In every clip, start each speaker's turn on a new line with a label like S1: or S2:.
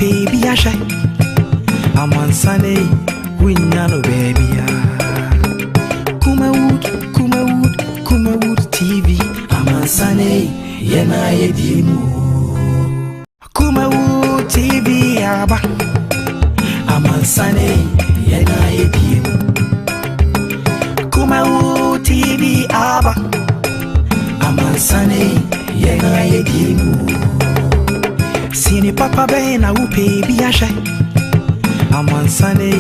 S1: baby asha. I'm on Sunday, we no baby. Kuma Wood TV. I'm on Sunday, yena yedimu. Kuma Wood TV aba. I'm on Sunday, yena yedimu. Kuma Wood TV aba. I'm on Sunday, yena yedimu. Sini papa bena u baby asha. I'm on Sunday,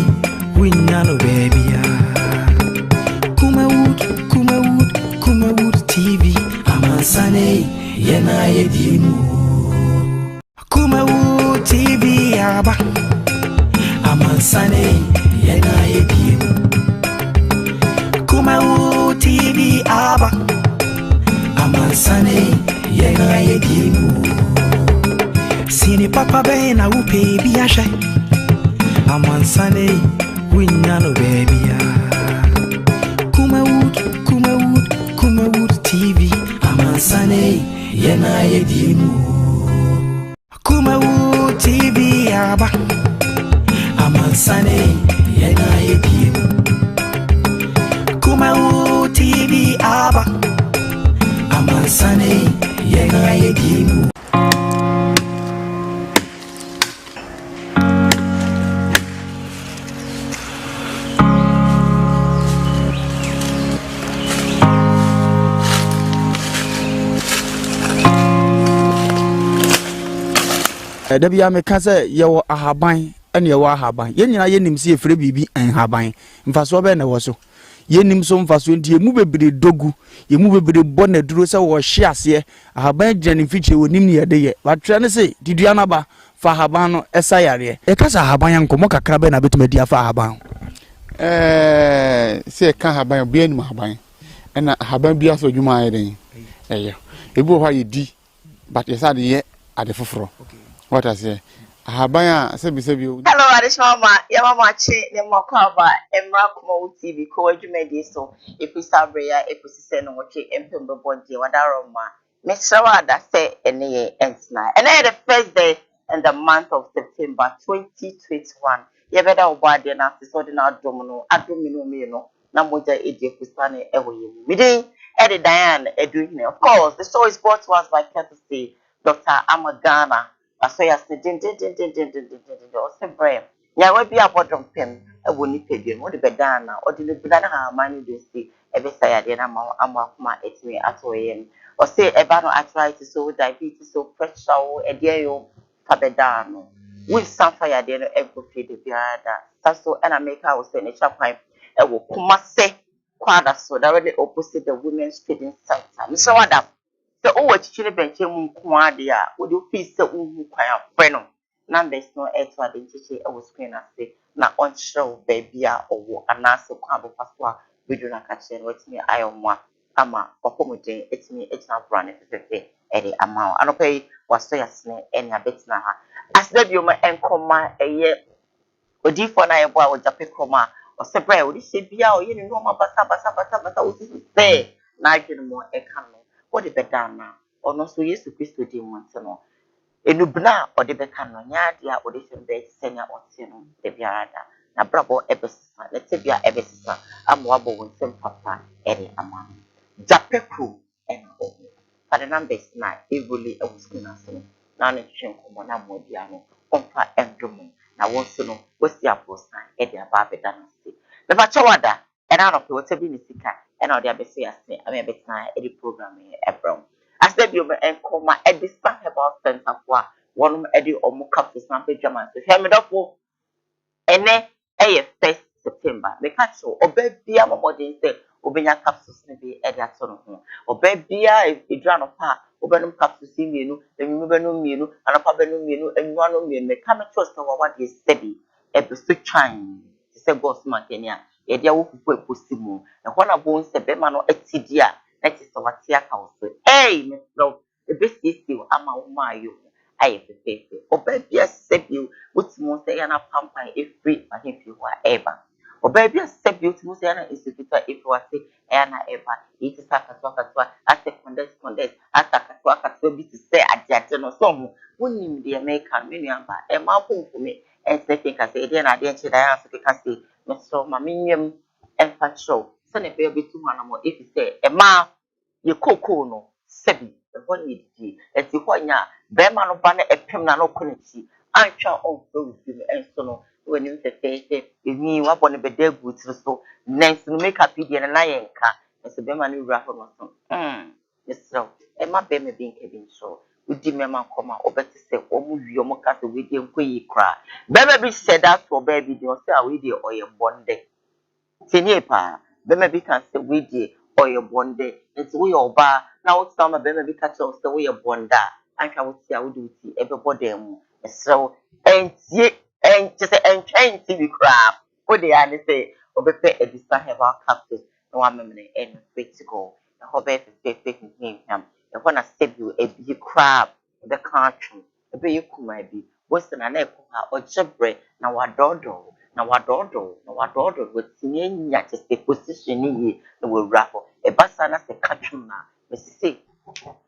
S1: we no baby. Kuma Wood TV. I'm on Sunday, yena yedimu. Kuma Wood TV aba. I'm on Sunday, yena yedimu. Kuma Wood TV aba. I'm on Sunday, yena yedimu. Sini papa bena u baby asha. I'm on Sunday, we no baby. Kuma Wood TV. I'm on Sunday, yena yedimu. Kuma Wood TV aba. I'm on Sunday, yena yedimu. Kuma Wood TV aba. I'm on Sunday, yena yedimu.
S2: Dabia me ka say ye wo ahaban ene ye wo ahaban ye nyina ye nim se efre bibi enhaban mfaso be na wo so ye nim so mfaso ntie mu bebere dogu ye mu bebere bona duro se wo hye ase ahaban gyane fiche wo nim ne ye de ye batwe ne se didua na ba fa ahaban no esa yare e ka sa ahaban yankomo kakra be na betuma dia fa ahaban
S3: se ka ahaban bi anim ahaban ena ahaban bi aso dwuma aye den eyo ebu ho ye di but ye sa de ye ade foforo. What I say? Habaya, Sebi.
S4: Hello, Adishama, Yamachi, the Mokaba, and Rakumo TV, co-educated so if we sabria, if we send on what you implement body, what aroma. Miss Rawada say any year ends now. And I the first day in the month of September 2021. You better obey the nasty ordinary domino, Mino, Namoja Edi Kusane, Ewe. Midday, Eddie Diane, Edwin. Of course, the show is brought to us by courtesy Dr. Amagana. So yes, or say brave. Ya will be a bottom pin, a wooden pigeon, what the bedana, or the banana money do see, every say I did ama it's me at way or say a banner arthritis, so diabetes, so pressure, a dear cabedano. With some fire dinner every feed the biada. So and I make our say a sharp pipe, a will come say, quadra so directly opposite the women's feeding center. So what up? So oh what chile benche mukwadia would you feel so kwaya freno numbers no eto identity e wo screen ase na on show baby a owo anase kwabo paswa video na kache wetimi ayomwa ama opomuden etimi etina brand fefe e de ama anopai waso yasne eni abetina ha asda bioma enkoma eye odifo na yebo a ojape kroma o sebre odi sebia o ye ni no ma basa o se na adwene mo e kan what the bedana or no so yes to Christo demons no enubna or the becano nya dia or the same senior or sino the biada na brabo ebesa let's say bia ebesa amwabo won sem papa ere ama japeku and o for the numbers na evoli e wuskina so na ne twen komo na modia no onfa endomo na won so no wasi aposan e dia ba bedana se be ba chawada era no pe wote bi ni sika and all the abesi ase I mean betina e program e brown as the bio en koma e discuss about center for one e di omu capsules na pe jama so hear me dofo ene e 1st September me catch so obebia momodin say obenya capsules ne bi e di ato no ho obebia e dra no pa obenum capsules mienu enyu benum mienu anapa benum mienu enyu anu mienu me ka me trust na wa de steady e be so twan se boss man kenya e dia wo fufu eposimu e ho na bo nse be ma no atidia na ti so watia ka wo so me no e be sisi ama wo ma yo aye pepe obebia sebi utimu se ya na pampan e free ahefi wa eba obebia sebi utimu se ya na institute e wa se ya na eba iti saka to ase condense asa katwa bi ti se adiate no so ho wonim de America me nuamba e ma pomfumi e se ke ka se de na de nche da ya se ke ka se me so ma me nwem en fa show se ne be obetu hana mo if say e ma ye koko no sebi e ho ni di e ti ho nya be ma no ba na epem na no koniti antwa on so wi en so no when se se ni wa bɔ ne be da gu tiri so nens no make up di na yɛ nka nso be ma no wura ho no so Mr. Emma be me bin kebin so udi me ma koma obeti se omu wi omu ka se we de nkoyi kra be me bi said that for baby dey say we dey oye bonde tini pa be me bi kan se we dey oye bonde nti we oba na wo tama be me bi ka che se we bonda anka wo tia wo di e be bodem mu Mr. entie se entwenti bi kra wo dey ani se obepe edisa herbal capsule no wa memene en critical the hobby fe name him the one a stable a big crab the country a be kuma bi what's na na ko o jebre na wadodo with nya just a position ni no we rap e basa na se catchum na me say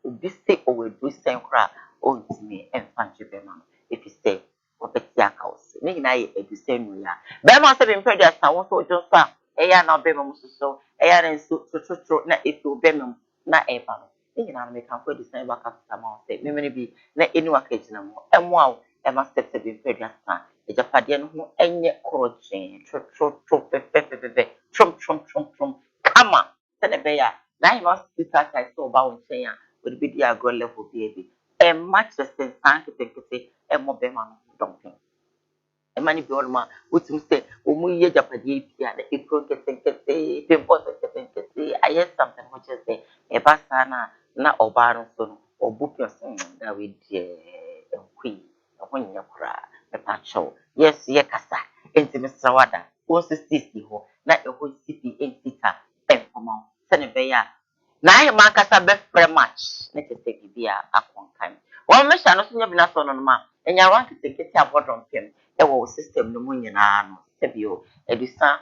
S4: obi say o we do sen kra o ntimi en fanche be ma if you say obeti akaos ni na ye edu sen nu ya be ma se be mpedi asa won so jo so eya na be mo so eya na so na efu be mo na eba no ni na me kan ko design ba ka sama o se me me bi na eni waka gina mo emo a e ma step be mpedi asa e japade no ho enye krojen tro pe trom kama se ne be ya na you must be that I saw about saying would be the agro level baby e match the sense and think e mo be ma no dumping e mani bi orma utum say omu ye japade bia na e pro kete pimpo kete I hear something which is say e basa na oba no so no obu person that we die queen ho nya kura e pa show yes ye kasa enti Mr. Wada wo sisi ho na e ho sipi entita e fomo se ne be ya na ayi man kasa be very much na kete bibia akon kan wo me sha no so nya bi na so no ma enya wan kete abodon pem e wo system no mu nyina no se bi o edisa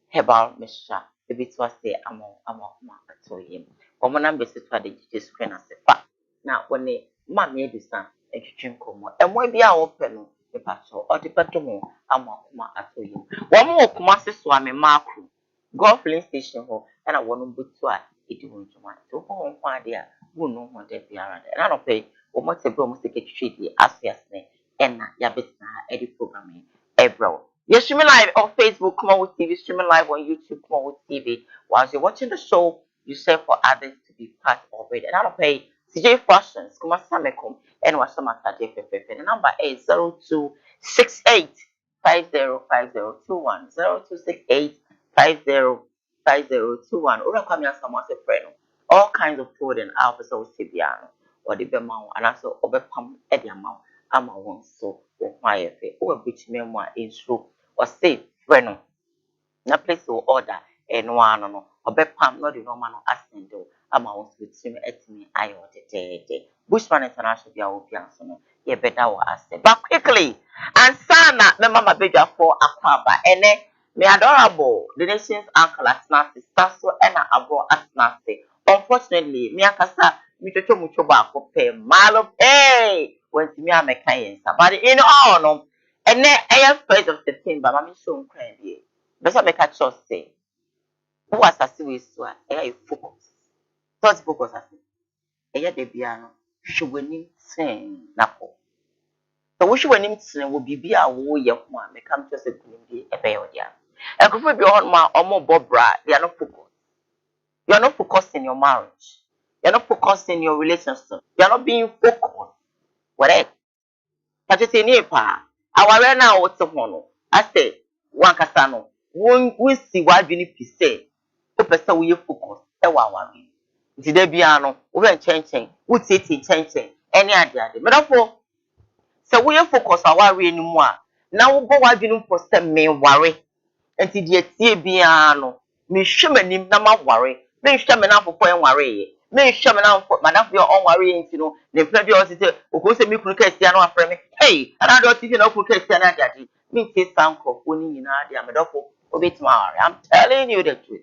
S4: herbal mesha e bi to say amo ma to yim wo mo na be se to ade jije su na se fa na woni ma me edisa etwetwe nkomo e mo bi a wo pe no e pa so o de peto mo amo ma ato yim wo mo kuma se so ame makru golf lane station ho na wo no butu a edi wo ntoma to ho ho ade a wo no ho de biara de na no pe wo mo te bro mo se ketwetwe di asiasne na ya betna edi programming ebro. You're streaming live on Facebook, Come On With TV, streaming live on YouTube, Come On With TV. Whilst you're watching the show, you say for others to be part of it. And I'll pay CJ Fashions, Come On Samekum, and what's some Saturday. The number is 0268 505021 0268 505021. Ura come here, someone say friend. All kinds of food and alpha so Sibiano or the Bemau, and also overcome Eddie amount. Ama won so wo hwaye fe wo abuchi memo a enso o say friend na place wo order eno ano no obepam no de no ma no ascend ama won so timi etimi ayo tete Bushman International bia wo bia so no ye beda wo ascend but quickly and sana me mama beja for akwaba ene me adorable the nation's uncle asna sister so ena abro asna say unfortunately me akasa mi chocho mucho ba ko pe malo when me am kind but in all no and then I first of September mama show cry be but so make a choice say who was as we so I focus first focus as e ya de bia no hwewani sen na ko so wo hwewani sen wo bibia wo ye ho a make am just a good be e be odia e ko fi bi on ma omo bobra they are not focused. You are not focused in your marriage. You are not focused in your relationship. You are not being focused. Correct? But it's in here, pa. Our right now, what's the one? I say, one casano. We see what you say. The person will focus. The one. Today, piano. We are changing. We sit in changing. Any idea? But therefore, so we are focused on what we anymore. Now we go what you for some main worry. And today, see piano. Me show me na ma worry. Me show me na for worry. Me show me now for madam your own worry, you know. The friend of say, "O say me kunu kesi no afre me." Hey, and don't think no kunu kesi na daddy. Me say sanko oni nyina dia me dofo obetima. I'm telling you the truth.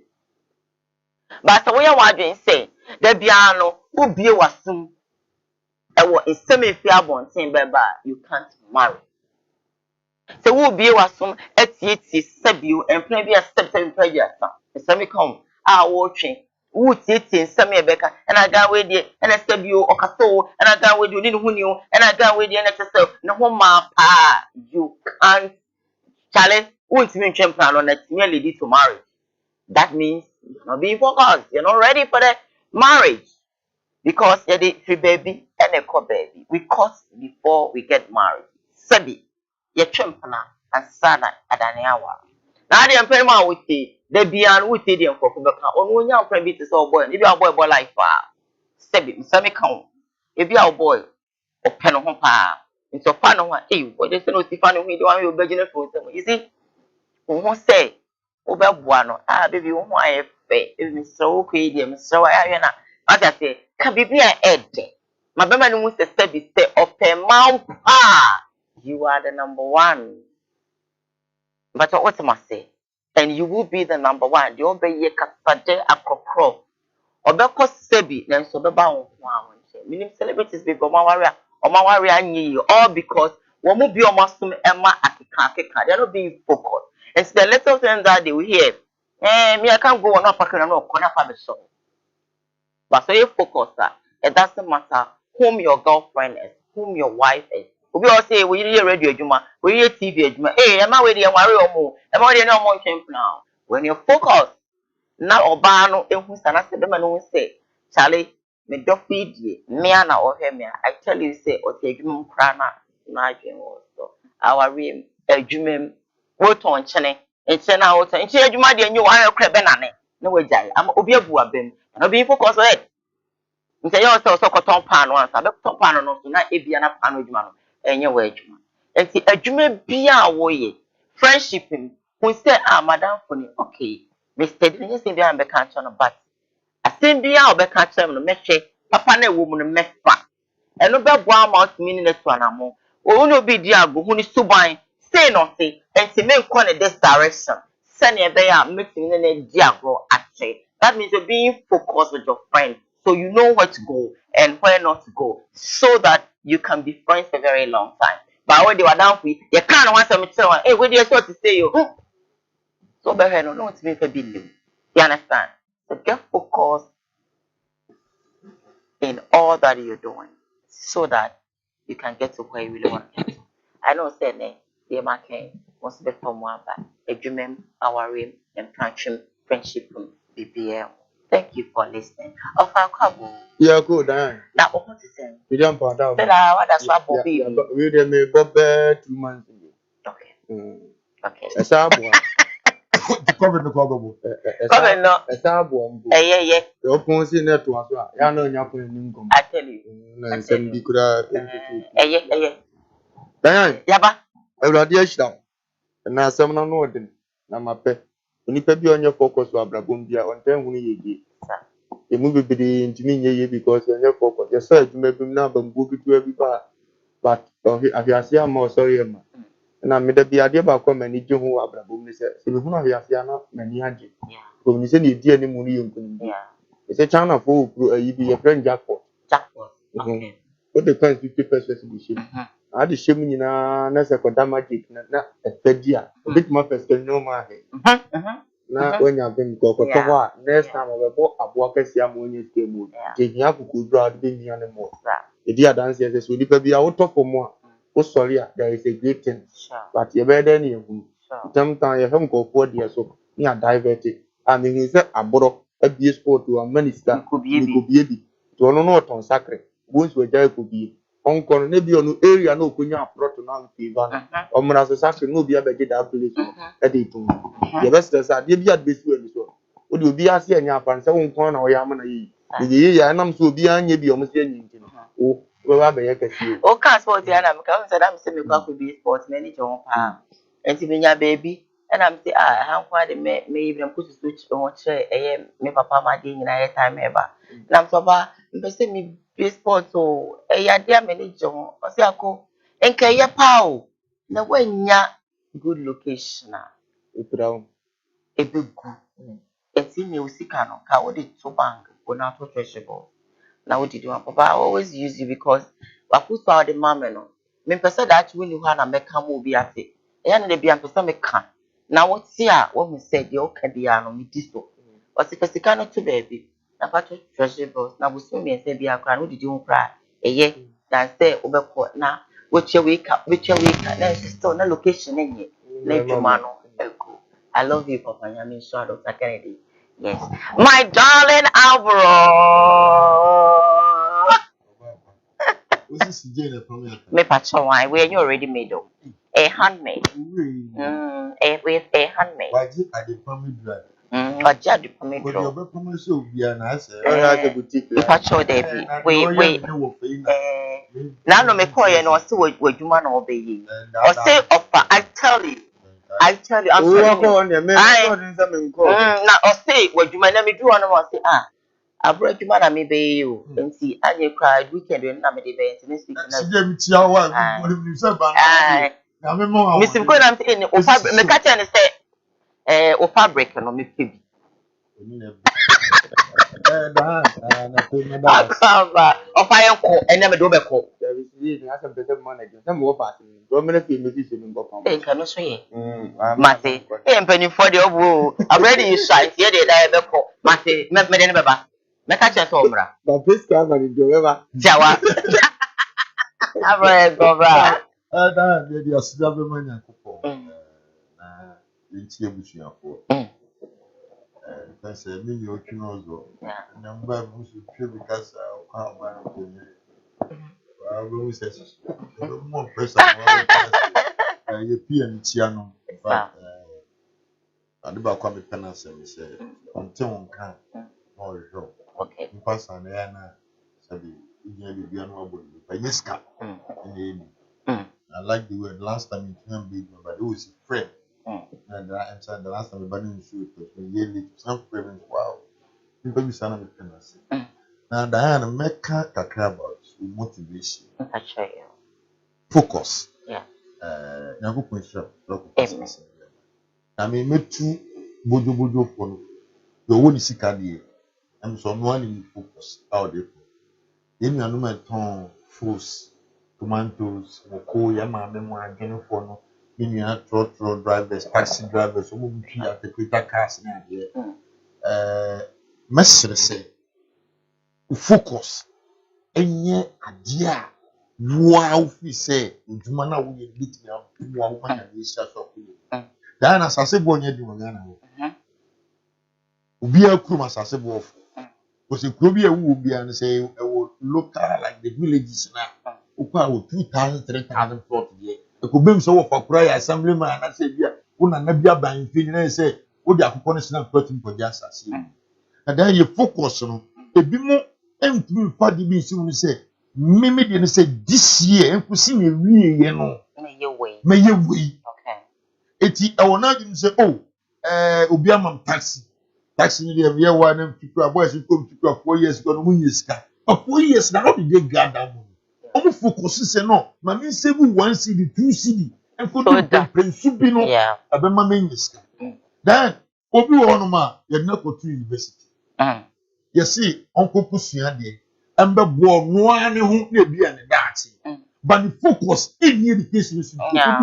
S4: But so we are wondering say, the piano ubie wasum. ɛwɔ nsɛm efi abɔnten bɛba you can't marry. Sɛ wo bie wasom etietie sɛbio mpena bi a sɛbsɛb mpa bi asa nsɛm ka a wo twe wo tietie nsɛm e bɛka ɛna ga we die ɛna sɛbio ɔkaso ɛna ga we die oni ne ho ni o ɛna ga we die ɛna kyesɛ ne ho ma pa you can't challenge wo ntimi ntwe mpena no na timi lead to marriage. That means you're not being focused, you're not ready for the marriage. Because you're the free baby and a co baby. We cost before we get married. Sabi, you're champana and sana at an hour. Now the emperor would say, the beyond would say them for Kubaka, or when you're private is all boy, if you're boy like far. Sabi, Sammy count. If you're boy or pen on pa, it's a fun one. Hey, what is the no Stefano? We don't have virgin for them. You see, who say, Oba Buano, baby, who I have faith, so crazy, so I am. As I say, can be a head. My baby wants to say, open mouth. You are the number one. But what must say? And you will be the number one. You obey ye Casade Acropro. Or because Sebi, then so the bound one. Meaning celebrities be Gomawaria or Mawaria, all because one will be a Muslim Emma at the Kaka. They're not being focused. And so the little things that they will hear. Me, I can't go on up, I can't know, corner for the show. But so you focus that it doesn't matter whom your girlfriend is, whom your wife is. We all say, we hear radio Juma, we hear TV Juma. Hey, am I waiting and worry or more? Am I no more champ now? When you focus, now Obano, and who's an answer, the man who say, Charlie, me do feed ye, me and or him. I tell you, say, or take him crana, imagine also. Our rim, a Jumim, what on Chene, and send out, and she had you might and you are a crab banana. No way, I'm Obia Buabim. No be focus on it. Nti you also so koton pan once. Abe koton pan no so na ebia na pan adwuma no enye wa adwuma. Nti adwuma bia wo ye friendship him. Who say madam for ni okay. Mr. Dinye say bia be kan no but asem bia obe kan no mehwe papa na ewo mu no mefa. Eno be boa mouth meaning na to anamo. O no be di ago hu ni suban say no say nti me nko ne this direction. Send ye be ya meeting na di ago ache. That means you're being focused with your friend. So you know where to go and where not to go. So that you can be friends for a very long time. But when they were down for you can't want to tell hey, what do you sort to say you? So better no want to make a billion. You understand? So get focused in all that you're doing so that you can get to where you really want to get to. I know saying the market wants to be from one but a dream, our rim, and friendship from BBL. Thank you for listening. Of our couple.
S3: Yeah, good. Now,
S4: what is it?
S3: we don't put out.
S4: What does that be?
S3: We did me Bob 2 months ago.
S4: Okay. Okay.
S3: A sabo. Cover the cover.
S4: Cover no.
S3: A sabo.
S4: Yeah.
S3: The open see net was I know you're putting income.
S4: I tell you.
S3: And some be could
S4: Yeah.
S3: Diane,
S4: Yaba.
S3: I will adhere down. And now some no northern. Now my pet. When you be on your focus to Abrabumbia on 10 when you get. The movie be into me because you're your focus. Yes, sir, you may be now but go to every bar. But if you see, I'm more sorry, and I made a be idea about coming and you who Abrabum says, if you know, you have many hundred. When you say you dear any money, it's a channel for you be a friend jackpot. What depends 50% distribution. I had the shame in a second magic, not a third year. A bit more first, no matter. Now, when you have been go for next time I bought a walk as your money came, taking up good broad being animal. The dear dancers will be out of more. Oh, sorry, there is a great thing, but you're better than you. Sometimes you haven't go for dear so near diverted. I mean, he said, I bought a beer sport to a minister could be to an not on sacred. Once were there could be. Uncle, maybe on area no kunya proton fever. Or Manassas actually no be able to get that place at it. The best is that you be at this way. Would you be as your fan, 7 corner or Yamana? The year and I'm so beyond you be almost anything. Oh, well, I can see.
S4: Oh, can't sport the animal comes and I'm saying you could be sports manager. And to be your baby. And I'm saying, how far they may even put a switch on chair, me papa, my day in a time ever. And I'm so bad, but me baseball so a dear manager, or say, I go and carry a pow. No way, good location.
S3: A brown,
S4: a big good. It's in music, I don't know how it is so bang, go not to treasurable. Now what did you want? Papa, I always use you because I put out the mama no. Me person that when you want to make come will be at it. And they be am person make can. Now what's here? What we said you can be an me this so. But if you cannot to baby. Na patro treasure boss. Na we so me say be a cry. What did you cry? Yeah. Dan say obeko na which wake up. Na still na location any. Na juma no. I love you, Papa. I mean, so Dr. Kennedy. Yes. My darling Alvaro.
S5: What's this Jane from?
S4: Me patcho wine. Where you already made up. A handmade. With a handmade.
S5: Why did I the family drive?
S4: But just the permit.
S5: But your performance so be an answer.
S3: a boutique.
S4: Patcho Debbie. Wait. Now no me call you no see what you man obey. Or say offer. I tell you. I'm telling you. Now or say what you man me do on one say I brought you man I may be you and see and you cried weekend when I made the bed and speak. Miss Good I'm saying me catch and say o fabric no me baby. Of I uncle and never do back home.
S3: There is some better money. Some more passing. Dominant musician in Bopam.
S4: They cannot say. Matty, penny for the old. Already you shy. Here they die back home. Matty, met me never. Make a chance over.
S3: But this cover in Joeva.
S4: Jawa. Have a go back.
S5: Maybe a slave man and couple. It's your bush for. I said, me, you know, number of because I will say, more person. European Tiano. But I do about come penance and say, until one can or job.
S4: Okay.
S5: Pass on Anna, said the Biano, but yes, cap. I like the word last time you can be, but it was a friend. And I answered the last time we banning shoot yearly some friends. Wow, people be son of a penance. Now, Diana, make a about motivation, focus.
S4: Yeah.
S5: Now, go shop. I mean, me too, Bodo for the one is sick. I'm so one in focus out there. In your number, fruits, tomatoes, moko, yama, memoir, getting for no. In your truck drivers, taxi drivers, who will be at the quicker cars now here. Message say, focus. Any idea? Wow, we say, Jumana will beat me up. One man and this shot of you. Diana Sassebo, you do again. Be a crew, Sassebo. Was a Krubia who will be and say, I will look like the villages now. Upa 2,000, 3,000 40 years. Could be so for prayer assemblyman. I said, yeah, una nebia by infinity say, what the accompanying person for just as you. And then you focus on a bit more empty party being soon say, Mimi didn't say this year and could see me really, you know. May you wait. Okay. It's our not say, oh, Obiamam taxi. Taxi, the year one and people boys who come to 4 years ago, 1 year sky. 4 years now, did they gather? Omo focus say no mami say we 1 CD 2 CD and for the principle no abema menyiska then obi wo no ma ye na ko to university you see onko kusua de embe bo no ane ho na bia ne daati but the focus in education is to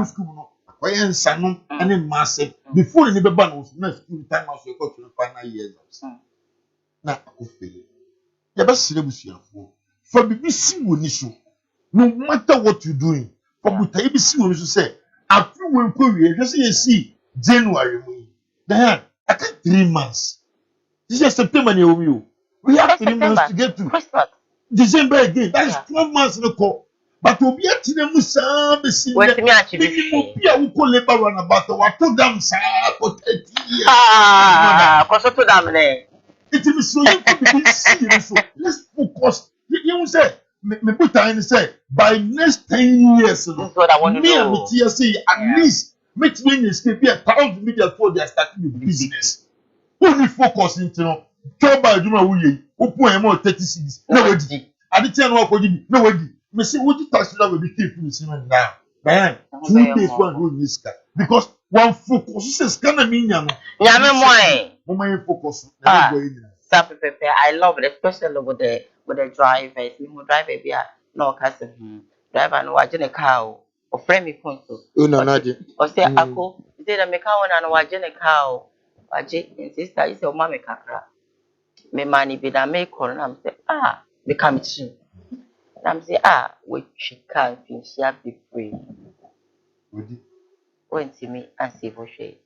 S5: school no akoye nsa no ane massive before ni beba no na school time as you go to final years na akofeye ye be sire busuafo for bibisi woni so. No matter what you're doing, but you see what you say. After we just see January. Then I think 3 months. This is September. We have 3 months to get to December again. That is 12 months in the call. But we'll be at the Musa. What me actually? We call labor run about what to them for 30 years.
S4: Because to them
S5: it is so you could be serious. Let's focus. You say. Me put time say by next 10 years.
S4: This is what I want to do.
S5: Me and say at least make me escape be 1,000 media for their starting the business. Only focus into no. Job by Juma we open am 30 cities. No way. I did tell no akodi. No way. Me say what you tax that will be keep you see now. Then 2 days one go this guy because one focus say scan na me nya no.
S4: Nya me moy.
S5: Mo focus. Na go in.
S4: I love it, especially with the drivers. Me who drive a bit no cousin. Driver no watching a cow or frame me point to.
S3: Unanaje.
S4: Or say ako, say that me cow and watching a cow. Waje sister is your mommy kakra. Me money be that make on am say become true. I'm say we can finish be free. Went to me and see for shade.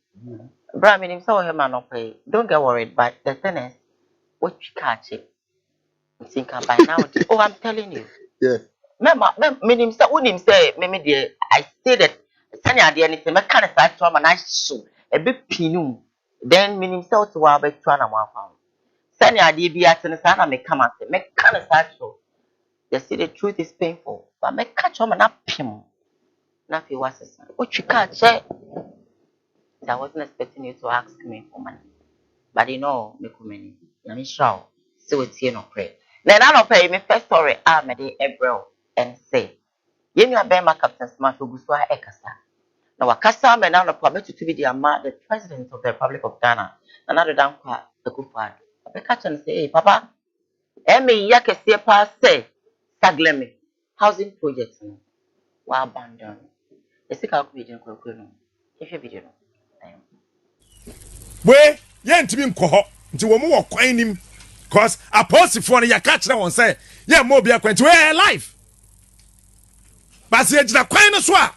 S4: Bra me saw him man pay. Don't get worried, but the thing is, what you catch it. Think by now. Oh, I'm telling you.
S3: Yeah.
S4: Meaning say, maybe dear, I say that Sunny idea anything, my kind of side to a nice shoe, a bit pinu. Then meaning so to our bed to an amount. Sunny idea be at the sun, I may come out, make kind of side show. They say the truth is painful, but make catch on and up him. Nothing was what you catch it. I wasn't expecting you to ask me for money. But you know, me kumeni. I'm sure. So it's here no pray. Then I don't pay me first story. Me de April and say, "You know, I my Captain Smart who guswa ekasa." Now, wakasa me now no permit to be the president of the Republic of Ghana. Another down kwa the kufa. I catch and say, "Hey, Papa, me yake see pa say, saglemi housing projects no, wa abandon. The sick out video no. If you video no."
S6: We yentimi nkoho nti wo mu wo kwan nim cause apostle no ya ka kire won say ye mo bia kwan nti we life but ye gina kwan no so a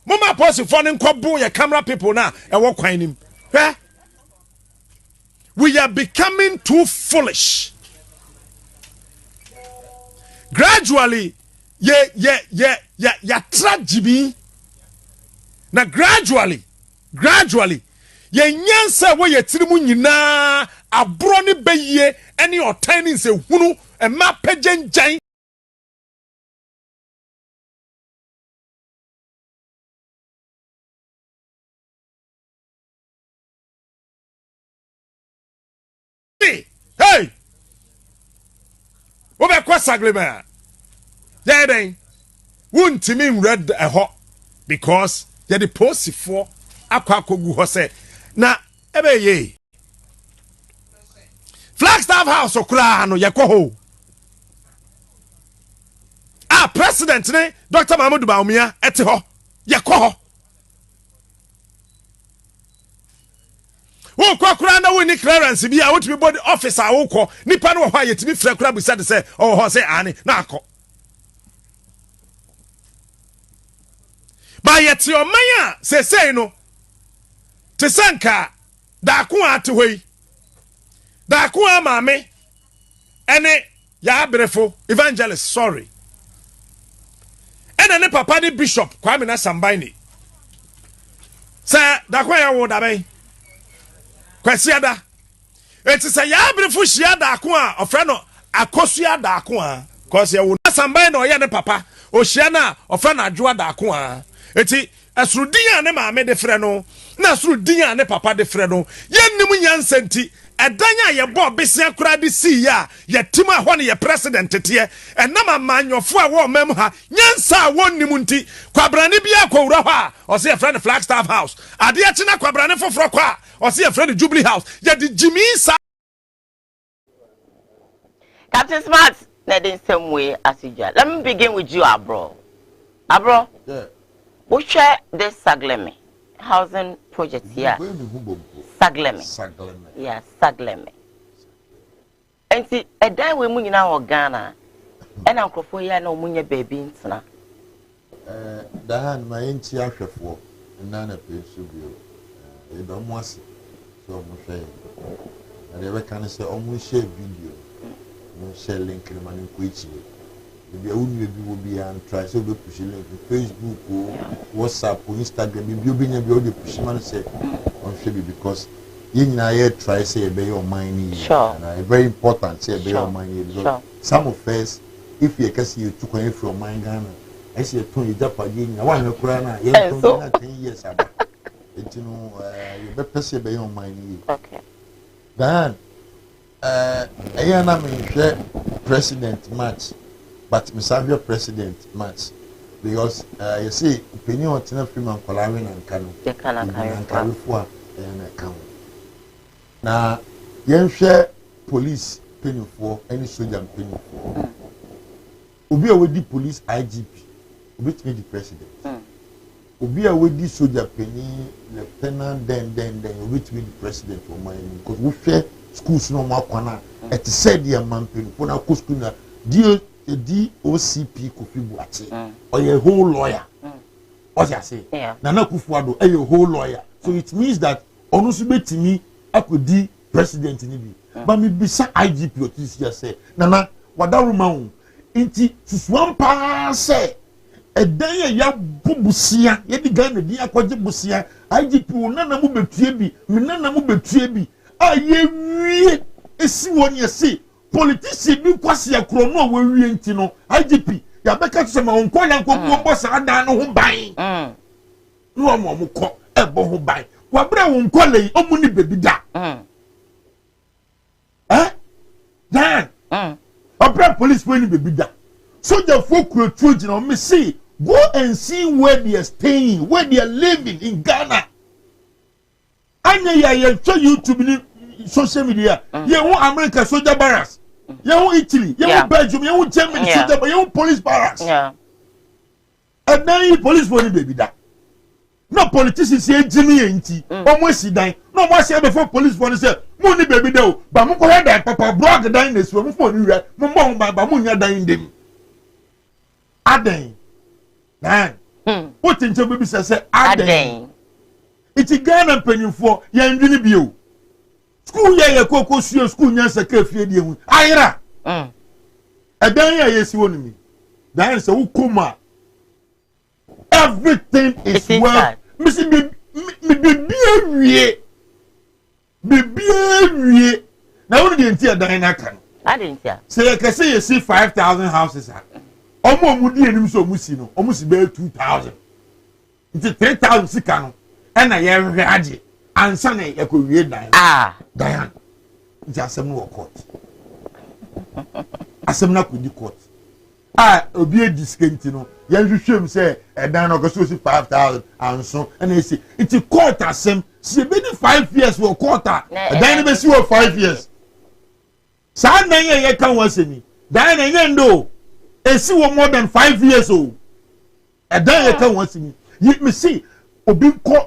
S6: mo ma apostle no nkobu ye camera people na e wo kwan nim we are becoming too foolish gradually ya tragedy na gradually ye nyansa wo ye tirimu nyina abro ne beye ene otan ni se hunu e ma pagenjan hey wo be kwasaglema den wuntimi red a ho because ye the posifo akwakogu ho se na ebe ye Flagstaff House okura no yekoho president ne Dr. Mahmoud Bawumia ete ho yekoho wo kwakura na wo ni clearance bi a wotimi body officer wo ko nipa no ho a yetimi fra kura busa de se oh ho se ane na akọ ba yeti omanya se sei no te sanka da ko ate hoi da ko amame ene ya brefo evangelist sorry ene ne papa ni bishop Kwame na Sambaini se da ko ya wo da bai kwasiada eti se ya brefo hia da ko a ofre no akosua da ko a cause ya wo Sambaini o ye ne papa o hia na ofre na adwoa da ko a eti asrudin ne maame de frɛ no na asrudin ne papa de frɛ no yennim nyansanti edanya ye bo besia kura de si ya yetima ho ne ye president tete enam amanyofo a wo mem ha nyansa wonnim nti kwabrane bia kwowura ho a o se ye frɛ ne Flagstaff House ade a kina kwabrane foforo kwa o se ye frɛ ne Jubilee House ye de Jimmy sa
S4: Captain Smart na in some way asija. Let me begin with you abro yeah. We share this Saglemi housing project here. Saglemi. Yeah, Saglemi. And see, a day we mun na Ghana, and Uncle Foya no munya baby intina.
S5: Dahan my inchi afefo, nana pe subio. E do mwasi. So mo share. And they can say omo share video. Mo share link ni mani ko ichi. Maybe I wouldn't will be and try so be push link Facebook or WhatsApp or Instagram. Maybe you be the push man say on Shebi because you know try say be your mind.
S4: Sure.
S5: And very important say be your mind. Sure. Some of us, if you can see you took away from mind Ghana, I see a 20 Japan. I want to cry. Yeah, 10 years about. It you know you better say be your mind.
S4: Okay.
S5: Then I am president match. But Mr. President match because you see opinion on Tina Freeman Kolawin and Kanu.
S4: The Kanu
S5: and Kanu and account. Now, you share police penny for any soldier penny for. Obi a wedi police IGP, obi to be the president. Obi a wedi soldier penny lieutenant then obi to be the president for my because we share schools no more kwana. It said the man penny for na school na DOCP Kofi Boateng or a whole lawyer. What you say? Nana Akufo-Addo a whole lawyer. So it means that Onusibe Timi akudi president ni bi. But me bisa IGP otisi say Nana wadaruma inti susuan pa say edan ya bubusia ye di Ghana di akwaje busia IGP nana mu betue bi me nana mu betue bi aye wie esi woni ese politician bi kwase akro no we wie nti no IGP ya beka to ma onko na nko bu mbo sa dan no ho ban no mo ko ebo ho ban wa bra wonko lei omu ni bebi da Dan Opera police when baby da. Soldier folk recruit, me say, go and see where they are staying, where they are living in Ghana. Anya ya show YouTube social media. You want America soldier barracks. You want Italy, you want Belgium, you want Germany soldier, but you want police barracks. And then you police for the baby da. No politicians say Jimmy ain't almost dying. No more say before police for say money baby do. But mo koya die papa brother dying this way. Mo for you mo mo ba mo nya dying dem. Aden. Dan. What in baby say Aden. It's Ghana penny for ya ndwini bio. School ya koko suo school nya saka fie die hu. Ayira. Adan ya yesi woni mi. Dan say wo koma. Everything is well. Missing me be now what did you Diana can?
S4: I didn't hear.
S5: Say I can say you see 5,000 houses. Almost would be so musino, almost be 2,000. It's 3,000 sikano. And I am ready. And Sunday I could read Diana. Diana. Just some more court. As some not with the court. Obi discount you show say dan no go so 5,000 and so and they say it's a quarter sem see be 5 years for quarter dan be see 5 years sa nan ye kan wan se ni dan na yen do e see more than 5 years o dan ye kan wan se ni me see obi ko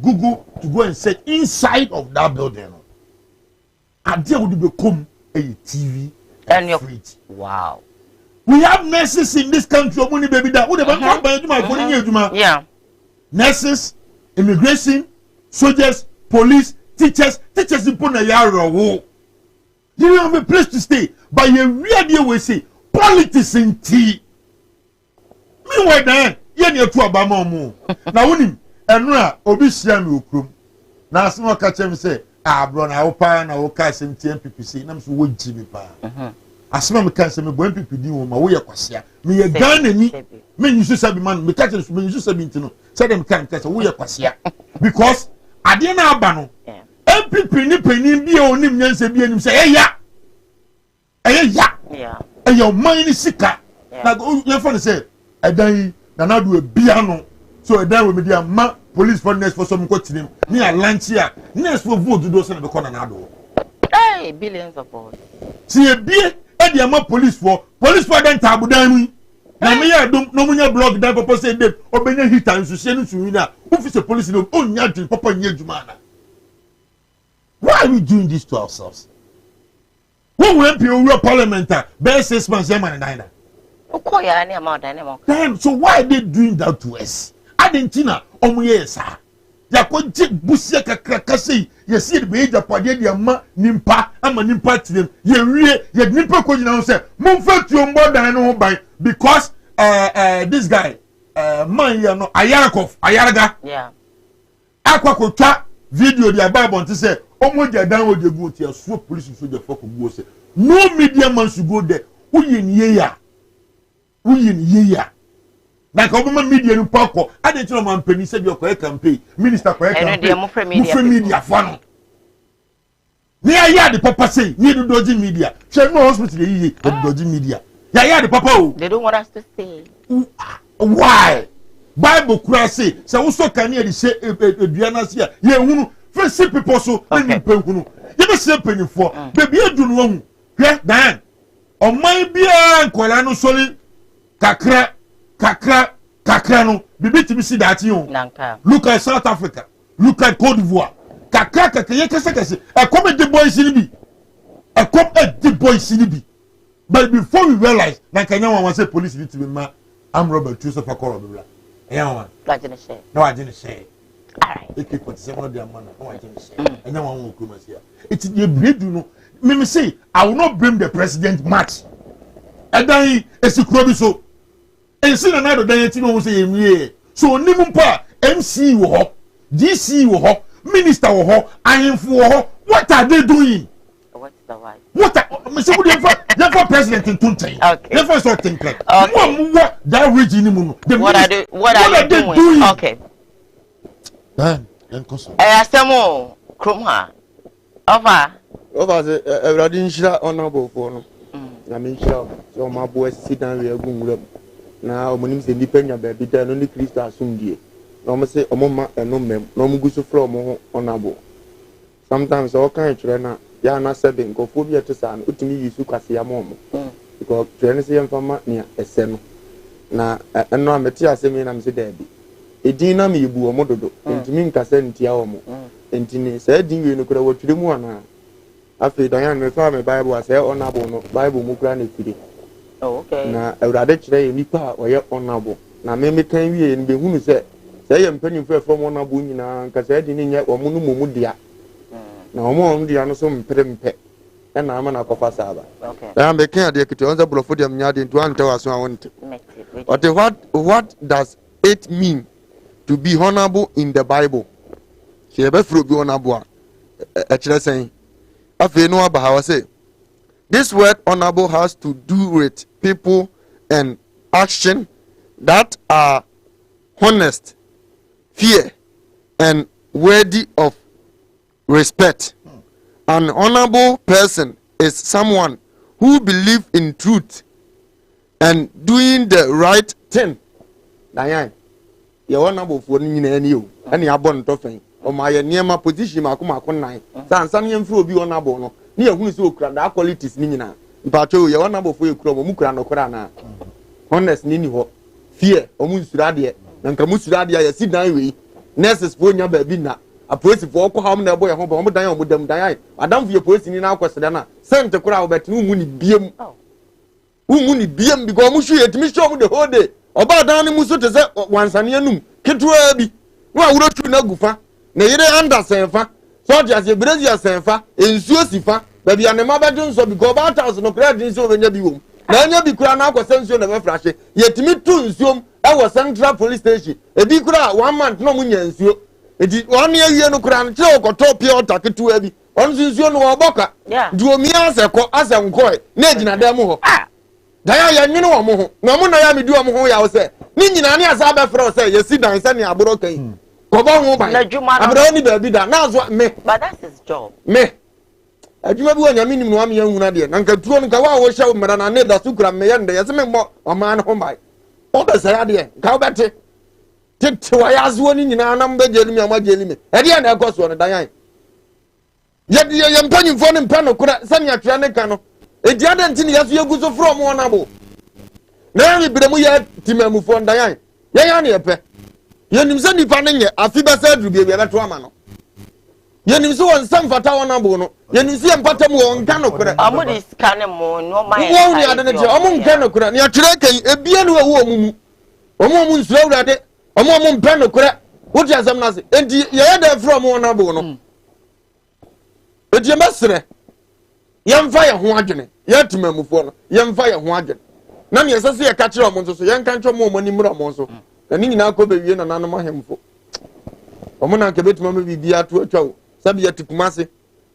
S5: Google to go and search inside of that building ade would be come a TV
S4: and your fridge. Wow.
S5: We have nurses in this country. Money baby that would have
S4: yeah.
S5: Nurses, immigration, soldiers, police, teachers in Pona Yaro. You don't have a place to stay. But you really will say politics in tea. Meanwhile, then you're to Obama more. Now, when and Obisian will come. Now, someone catch him say, bro, I will pay and I will catch him TMPPC. And I'm so would Jimmy Pa. Asema me kan se me bo MPP di wo ma wo ye kwasia me ye Ghana ni me nyisu sabi man me ka kire me nyisu sabi ntino say dem kan kase wo ye kwasia because ade na aba no MPP ni panin bi o nim nyanse bi anim say eya eya man ni sika na you for say edan na na do bia no so edan we me dia ma police for next for some ko tinim ni a lunch here next for vote do so na be ko na do
S4: hey billions of dollars
S5: see e bie the amount police for then tabudan na me ya dum no munya blog dan papa say dem obenya hit and so say no to win who fit police no onya dwin papa nya adwuma na why are we doing this to ourselves when we MP over parliament be 6 months man na
S4: okoya na amount na mo
S5: then so why are they doing that to us adentina omuye sa ya ko busia kakra sei ye see the be japade de ma nimpa ama nimpa tirem ye wie ye nimpa ko nyina say momfa tuo mbodan no ho ban because this guy man here no ayaraga akwakotwa video the bible to say omoja dan wo de go ti aso police so de foko go say no media man should go there uyin yeya na ka obama media no pako ade tiro man pani se bi okoye campaign minister koye campaign mo media fano ni aya de papa say ni do doji media she no hospital yi do doji media ya de papa o
S4: they don't want us to stay
S5: why bible kura say wo so kan e de she eduana sia ye hunu face people so any penhunu ye be se penifo baby edu no hu hwe dan oman bia nkola no soli kakra no bibi timi si dati o look at South Africa, look at Cote d'Ivoire kakra ye kese e come the boys ni bi e come the boys ni bi. But before we realize na Kenya wan say police need to be ma am Robert Joseph Akoro bla eyan wan no agene share alright AK-47 no dia man no agene share eyan wan wo kuma sia it dey bredu no me say I will not blame the president much edan esikuro bi so ensi na na do dan yeti no wo say emie so onimu pa MC wo ho DC wo ho minister wo ho ahemfo wo ho what are they doing?
S4: What's the why?
S5: What Mr. Never president in Tuntai.
S4: Okay.
S5: Never so think like that region.
S4: What are they doing? Okay.
S5: Then
S4: Asemo Krumha.
S3: Over the Radin Shira honorable for no. I mean, so my boys sit down here going now. When he's independent, baby, then only Christa soon dear. No, say a mama and no mem, no mugusu from honorable. Sometimes all kind of trainer. Ya na sebe nkofobia to sa no utimi yisu kwase ya mom because train say mfama ne ese no na eno ameti asemi na mse dabi edin na me yibu omo dodo ntimi nkasa ntia omo entini sa edin we no kura wotire mu ana afi dan ya me fa me bible ase honorable no bible mu kura na firi
S4: okay
S3: na awrade kire nipa oye honorable na me kan wie ni be hunu se ye mpanyin fa from honorable nyina nkasa edin ni nye omo no momu dia na omo ndi ano so mprempe na ama na kofa saba na be kan ade kiti onza bulofo dem nyaade ntu ante waso awonte what does it mean to be honorable in the Bible? She be fro bi honorable a kire sen afi no aba ha say this word honorable has to do with people and action that are honest, fair and worthy of respect. An honorable person is someone who believes in truth and doing the right thing. Dayan, you honorable for ni o. Ani abon to fen. O ma ye niema position makoma konan. Sansan ye mfro bi honorable no. Ni ehunu se okura da qualities ni nyina. Mpacho ye honorable for ekura mo mukura no kura na. Honest ni ho. Fear o mu nsura de. Na nka mu nsura de ya si dan we. Nurses for nya ba bi na. A police for ko ham na boy ho ba mo dan o mo dam dan adam for police ni na akweseda na sente kura obet no mu ni biem mu ni biem because mo hwe etimi show mo the whole day oba dan ni mu so te se wansane anum ketua bi no awuro tu na gufa na yire anda senfa so just ye brazil senfa ensuo sifa ba bia ne ma ba dun so because about house no kura din so benya bi wom na anya bi kura na akwese nsuo na be frashe yetimi tu nsuom e wo central police station e bi kura 1 month no mu nya nsuo edi one year no kura nche okoto pia otaketu abi on nsuo no oboka duomi aseko asenko na ejina dem ho daya ya nwene wo mo ho na mo na ya medu wo mo ho ya wo se ni nyina ne asa be frɛ se yesi dan se ne aboro kan ko ba ho ba aboro ni ba bi da na zo me
S4: but that's his job
S3: me adwuma bi wo nyame nim no am ya huna de na nka tuo nka wa wo hye wo mera na ne da su kura me ye nde yesi me mo oman ho bai o be se ya de ka wo bete tete wa ya zo ni nyina na mbe jeli mi amageli me e de na ekoso no dan ye mpanyin fo ne mpano kura sani atwa ne ka no e di ade ntini yaso ye guso from honorable na mi bremu ye timamu fo dan ya ne epe ye nim se nipa ne nye afi be se duru bi be to ama no ye nim se won sam fata honorable no ye nim se mpata mu won ka no kura
S4: amudi scan mo no ma ye
S3: wo ni ade ne je omo nka no kura ne atwere kan ebie no wo omumu omo nsuro awurade omo mpa no kura wo ti asem na se enti ye da from honorable no enti mesre yemfa ye ho adwene ye timamufo no yemfa ye ho adwene na ne sese ye ka kire omo nso so ye nka ntwo mo ni mura omo nso na ni nyina ko bewie na nanom ahemfo omo na nke betima me bibia ato atwa sabi atikumase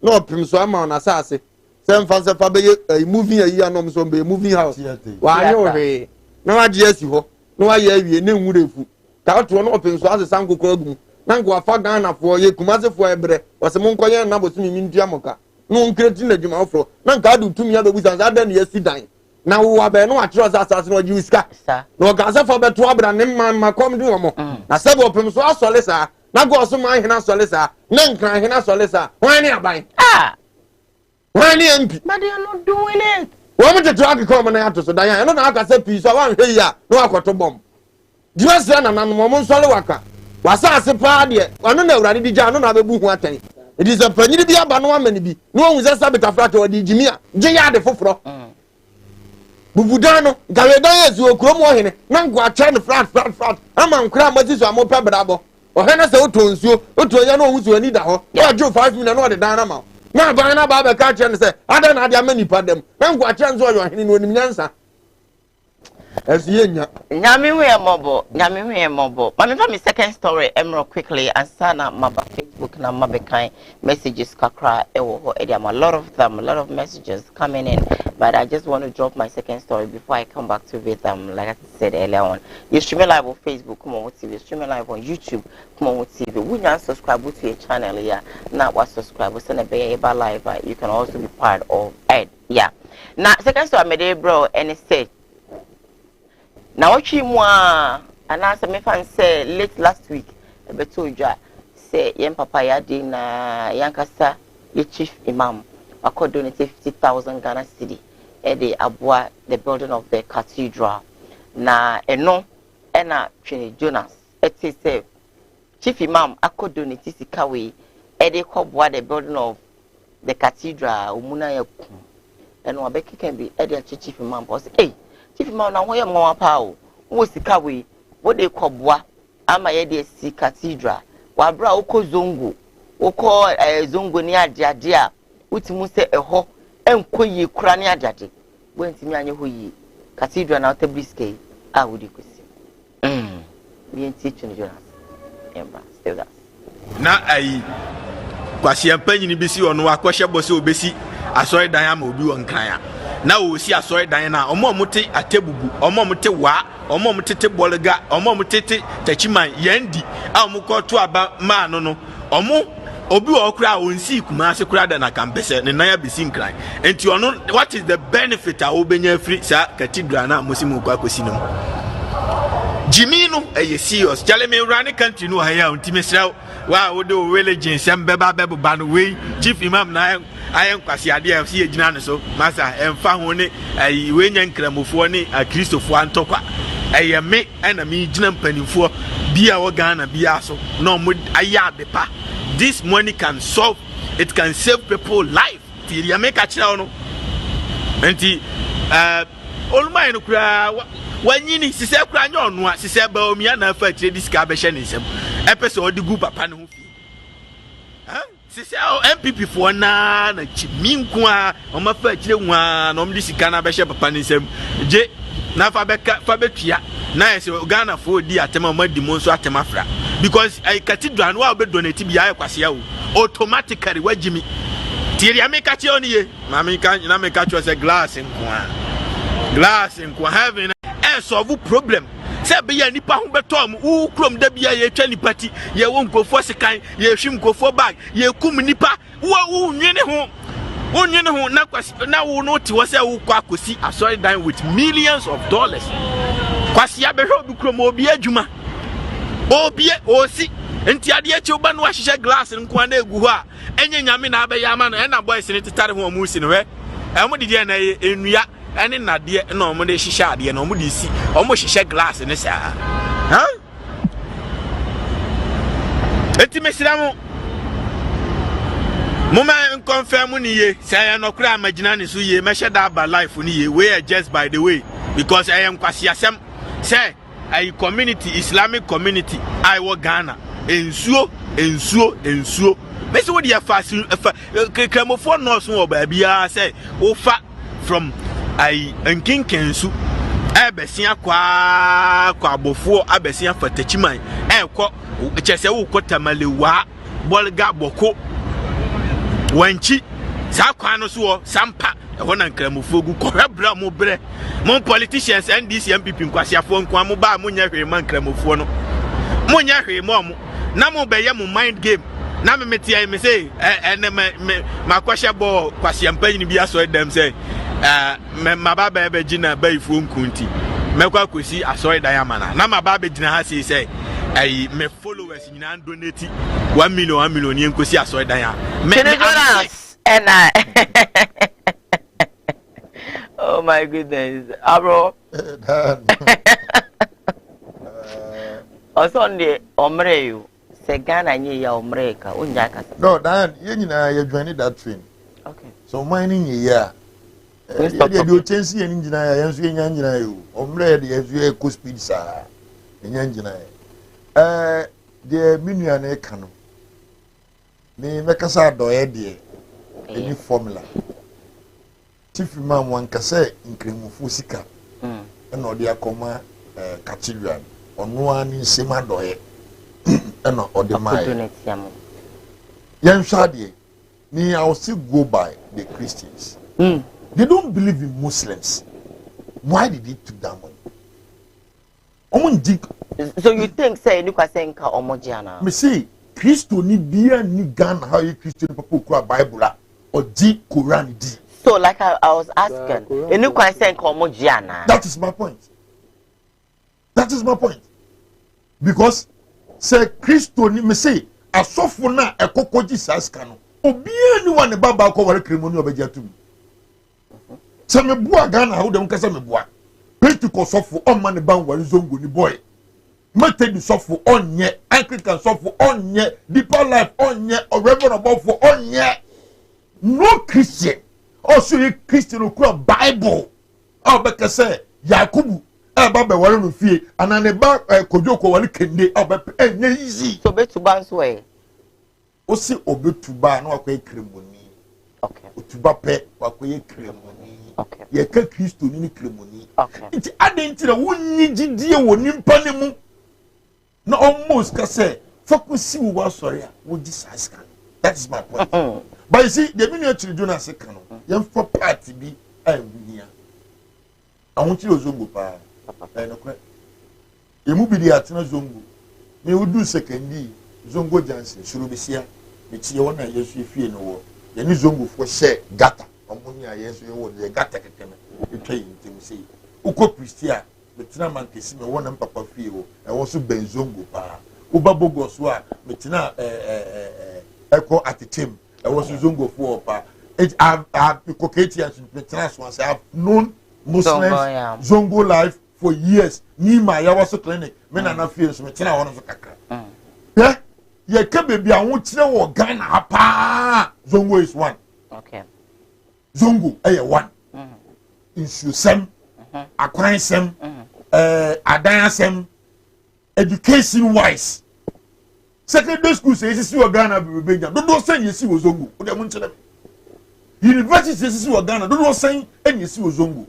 S3: na opim so ama na asase se mfa se fa be movie ayi anom so be movie house wa ayo he na waje asi ho na wa ye awie na nwurefu ka to no opim so asesa nkoko agum na nko afa Ghana fo ye kumase fo ebre wase mo nkoye na bosumi mi ntua moka no nkreti na djuma ofro na nka adu tumi ya bebu sanza ada na yesi dan na wo abe no atro asase no jiwiska na o ganse fo beto abra ne man makom di wo mo na sebe opim so asole sa
S5: na go so man hena solisa na nkran hena solisa wan ne aban wan ne MP
S4: but they are not doing it
S5: wo mo tetu akekọ na ato so dan ya no na aka say pi so wan hwe yi a no akoto bom diwase na nanom mo nsole waka wasa ase pa de ono na awurade di ja no na bebu hu atan it is a panyiri bi aba no amani bi no hu se sabita frata odi jimia je ya de foforo bubudano gawe dan yesu okrom wo hene na ngo acha ne frat ama nkra amati so amopa brabo o hene se otonsuo otonya no hu so ani da ho o jo 5 million no de dan na ma na ban na ba be ka che ne se ada na de amani pa dem na ngo acha nzo yo hene no onim nyansa Nyami mobo. My second story, Emerald quickly, and sana maba Facebook na mabekai messages kakra ewo ediam. A lot of messages coming in, but I just want to drop my second story before I come back to it. Like I said earlier on, you stream live on Facebook, come on TV, stream live on YouTube, come on TV. When you subscribe to your channel here, now what subscribe, send a eba live. You can also be part of it. Yeah. Now second story, I made bro, and it said. Now what you want? And as me fan say late last week, beto ja say yen papa ya din yankasa the chief imam akọ donate 50,000 Ghana cedi the aboa the building of the cathedral. Na eno na Twene Jonas say chief imam akọ donate sika we the koboa the building of the cathedral umuna yakum. Eno abeki can be the chief imam boss eh chief man na hoye mo pa o wo sika we wo de kobwa ama ye de si cathedral wa bra wo zongo wo zongo ni adeade a utimu se eho enkoyi kura ni adeade wo ntimi anye hoyi cathedral na otabriske a wo de kosi mi enti Twene Jonas emba still that
S7: na ai kwasi empanyini bisi ono akohye bose obesi asori dan ama obi won kran na o si asori dan na omomote atebubu omomote wa omomotete bolga omomotete tachiman yandi a omokoto aba ma no omo obi wo kura onsi kuma ase kura da na kampese ne nan ya besi nkran enti ono what is the benefit a obenya free sa cathedral na mosimu kwa kosi no Jimmy no serious chale me run country no haya untimesra wa wo de village sembeba beba no we chief imam na ayen kwase ade a si ejina no so masa emfa ho ne we nya nkramofo ne kristofo antokwa me na me jina mpanimfo bia wo Ghana bia so no mo aya bepa this money can solve it can save people life ti ya make a chira no enti olumai no kura wanyini sise kura nya ono a sise ba omia na afa tire diska be hye ne nsem epese odi gu papa ne ho fi sise MPP fo na chiminko a o ma fa tire nwa na om disika na be hye papa ne nsem je na fa betua na ese Ghana fo di atema ma di monso atema fra because I cathedral no wa be donate bia kwase ya o automatically wajimi tire ya me ka che oni ye ma me ka na me ka cho se glass nko having solve problem say be ya nipa ho betom u krom da bia ye twa nipa ti ye wo nkofo sekan ye hwim nkofo bag ye kum nipa wo nwene ho na kwasi na wo no ti wo say wo kwa kosi asori dan with millions of dollars kwasi ya be hwe obi krom obi adwuma obi osi enti ade eche oba no ahihye glass nko na egu ho a enye nyame na abeya ama no e na boys ne titare ho mu si no we e mo didi na enua ene nade na omo de hihye ade na omo de si omo hihye glass ne sa ha eti mesiramu mama confirm ni ye say no kra imagine ni so ye me da ba life ni ye we just by the way because I am kwasi asem say I community Islamic community I wo Ghana ensuo me say what dey fast kramofo no so oba bia say wo fa from I nkinkensu abesia kwa abofo abesia fatachiman ekọ chese wo kotamalewa bolga boko wanchi sa kwa no so sampa e na nkramofo gu kohwebra mo bre mon politicians NDC MPP nkwasiafo nkwa mo ba mo nya hwe man nkramofo no mo nya hwe mo na mo beye mo mind game na me metia me say ene ma kwahye bo kwasiampa ni bi aso dem say me mababa ebe gina baifu nkunti mekwa kosi asori dayamana na mababa gina ha say I me followers in and donate 1 million yen kosi aso dan ya.
S4: Jonas and I. Oh my goodness. Abro. Also on the omre say Ghana nye ya omre ka unja ka.
S5: No, Dan, you nyina you join that train.
S4: Okay.
S5: So mining here. You do change any engineer, you see engineer you. Omre the you go speed sa. Engineer. The minion e kanu. Me mekasa do e de any formula. Chief man wan kase nkremufu sika. Na odi akoma Cathedral. Ono ani sema do e. Na odi mai. Yan shade. Me I will still go by the Christians. They don't believe in Muslims. Why did they take that money?
S4: So you think say you can say nka omojiana?
S5: Me say Christo ni bia ni Ghana how you Christian people cry Bible or di Quran di.
S4: So like I was asking, you can say nka omojiana?
S5: That is my point. That is my point. Because say Christo ni me say asofo na ekoko Jesus kanu. Obi anyone baba ko wale kremoni obeja tumi. Se me bua Ghana how dem kasa me bua. Pentecost sofo on man ban wale zongo ni boy. Methodist sofo onye, Anglican sofo onye, Deeper Life onye, or Reverend above for onye. No Christian. Also a Christian who call Bible. Oh, because say Yakubu. Baba wale no fie ananeba kojoko wale kende enye easy.
S4: So be to bounce way.
S5: Osi obetuba na wakwe kremoni.
S4: Okay.
S5: Otuba pe wakwe kremoni.
S4: Okay.
S5: Ye ka Kristo ni kremoni.
S4: Okay.
S5: Nti adenti na wonni gidie wo nimpa ne mu. Na almost ka say fokusi wo sorry wo Jesus kan. That is my point. But you see the minute actually Jonas kan no. Yem for party bi awunia. Awunti ozongo pa. No kwe. Emu bi di atena zongo. Me wodu sekendi zongo jansen surubisia. Me tie wona Yesu efie no wo. Ye ni zongo fo share gata. Omuni a Yesu ye wo ye gata kekeme. Etwa yintem sei. Uko Christian metina man kesi me wona mpapa fie wo. E wo so benzongo pa. Uba bogos wa metina eko atitem. E wo so zongo fo pa. I koketi and metina so say I've known Muslims zongo life for years. Ni ma ya was clinic. Me na na fie so metina wona so kakra. Yeah? Ye ka baby a wo kire wo Ghana pa. Zongo is one.
S4: Okay.
S5: Zongo one. Insu sem, akwan sem, adan sem, education wise. Secondary school says you are Ghana be don't say you see was zongo. O dem nchele. University says you are Ghana don't say any see was zongo.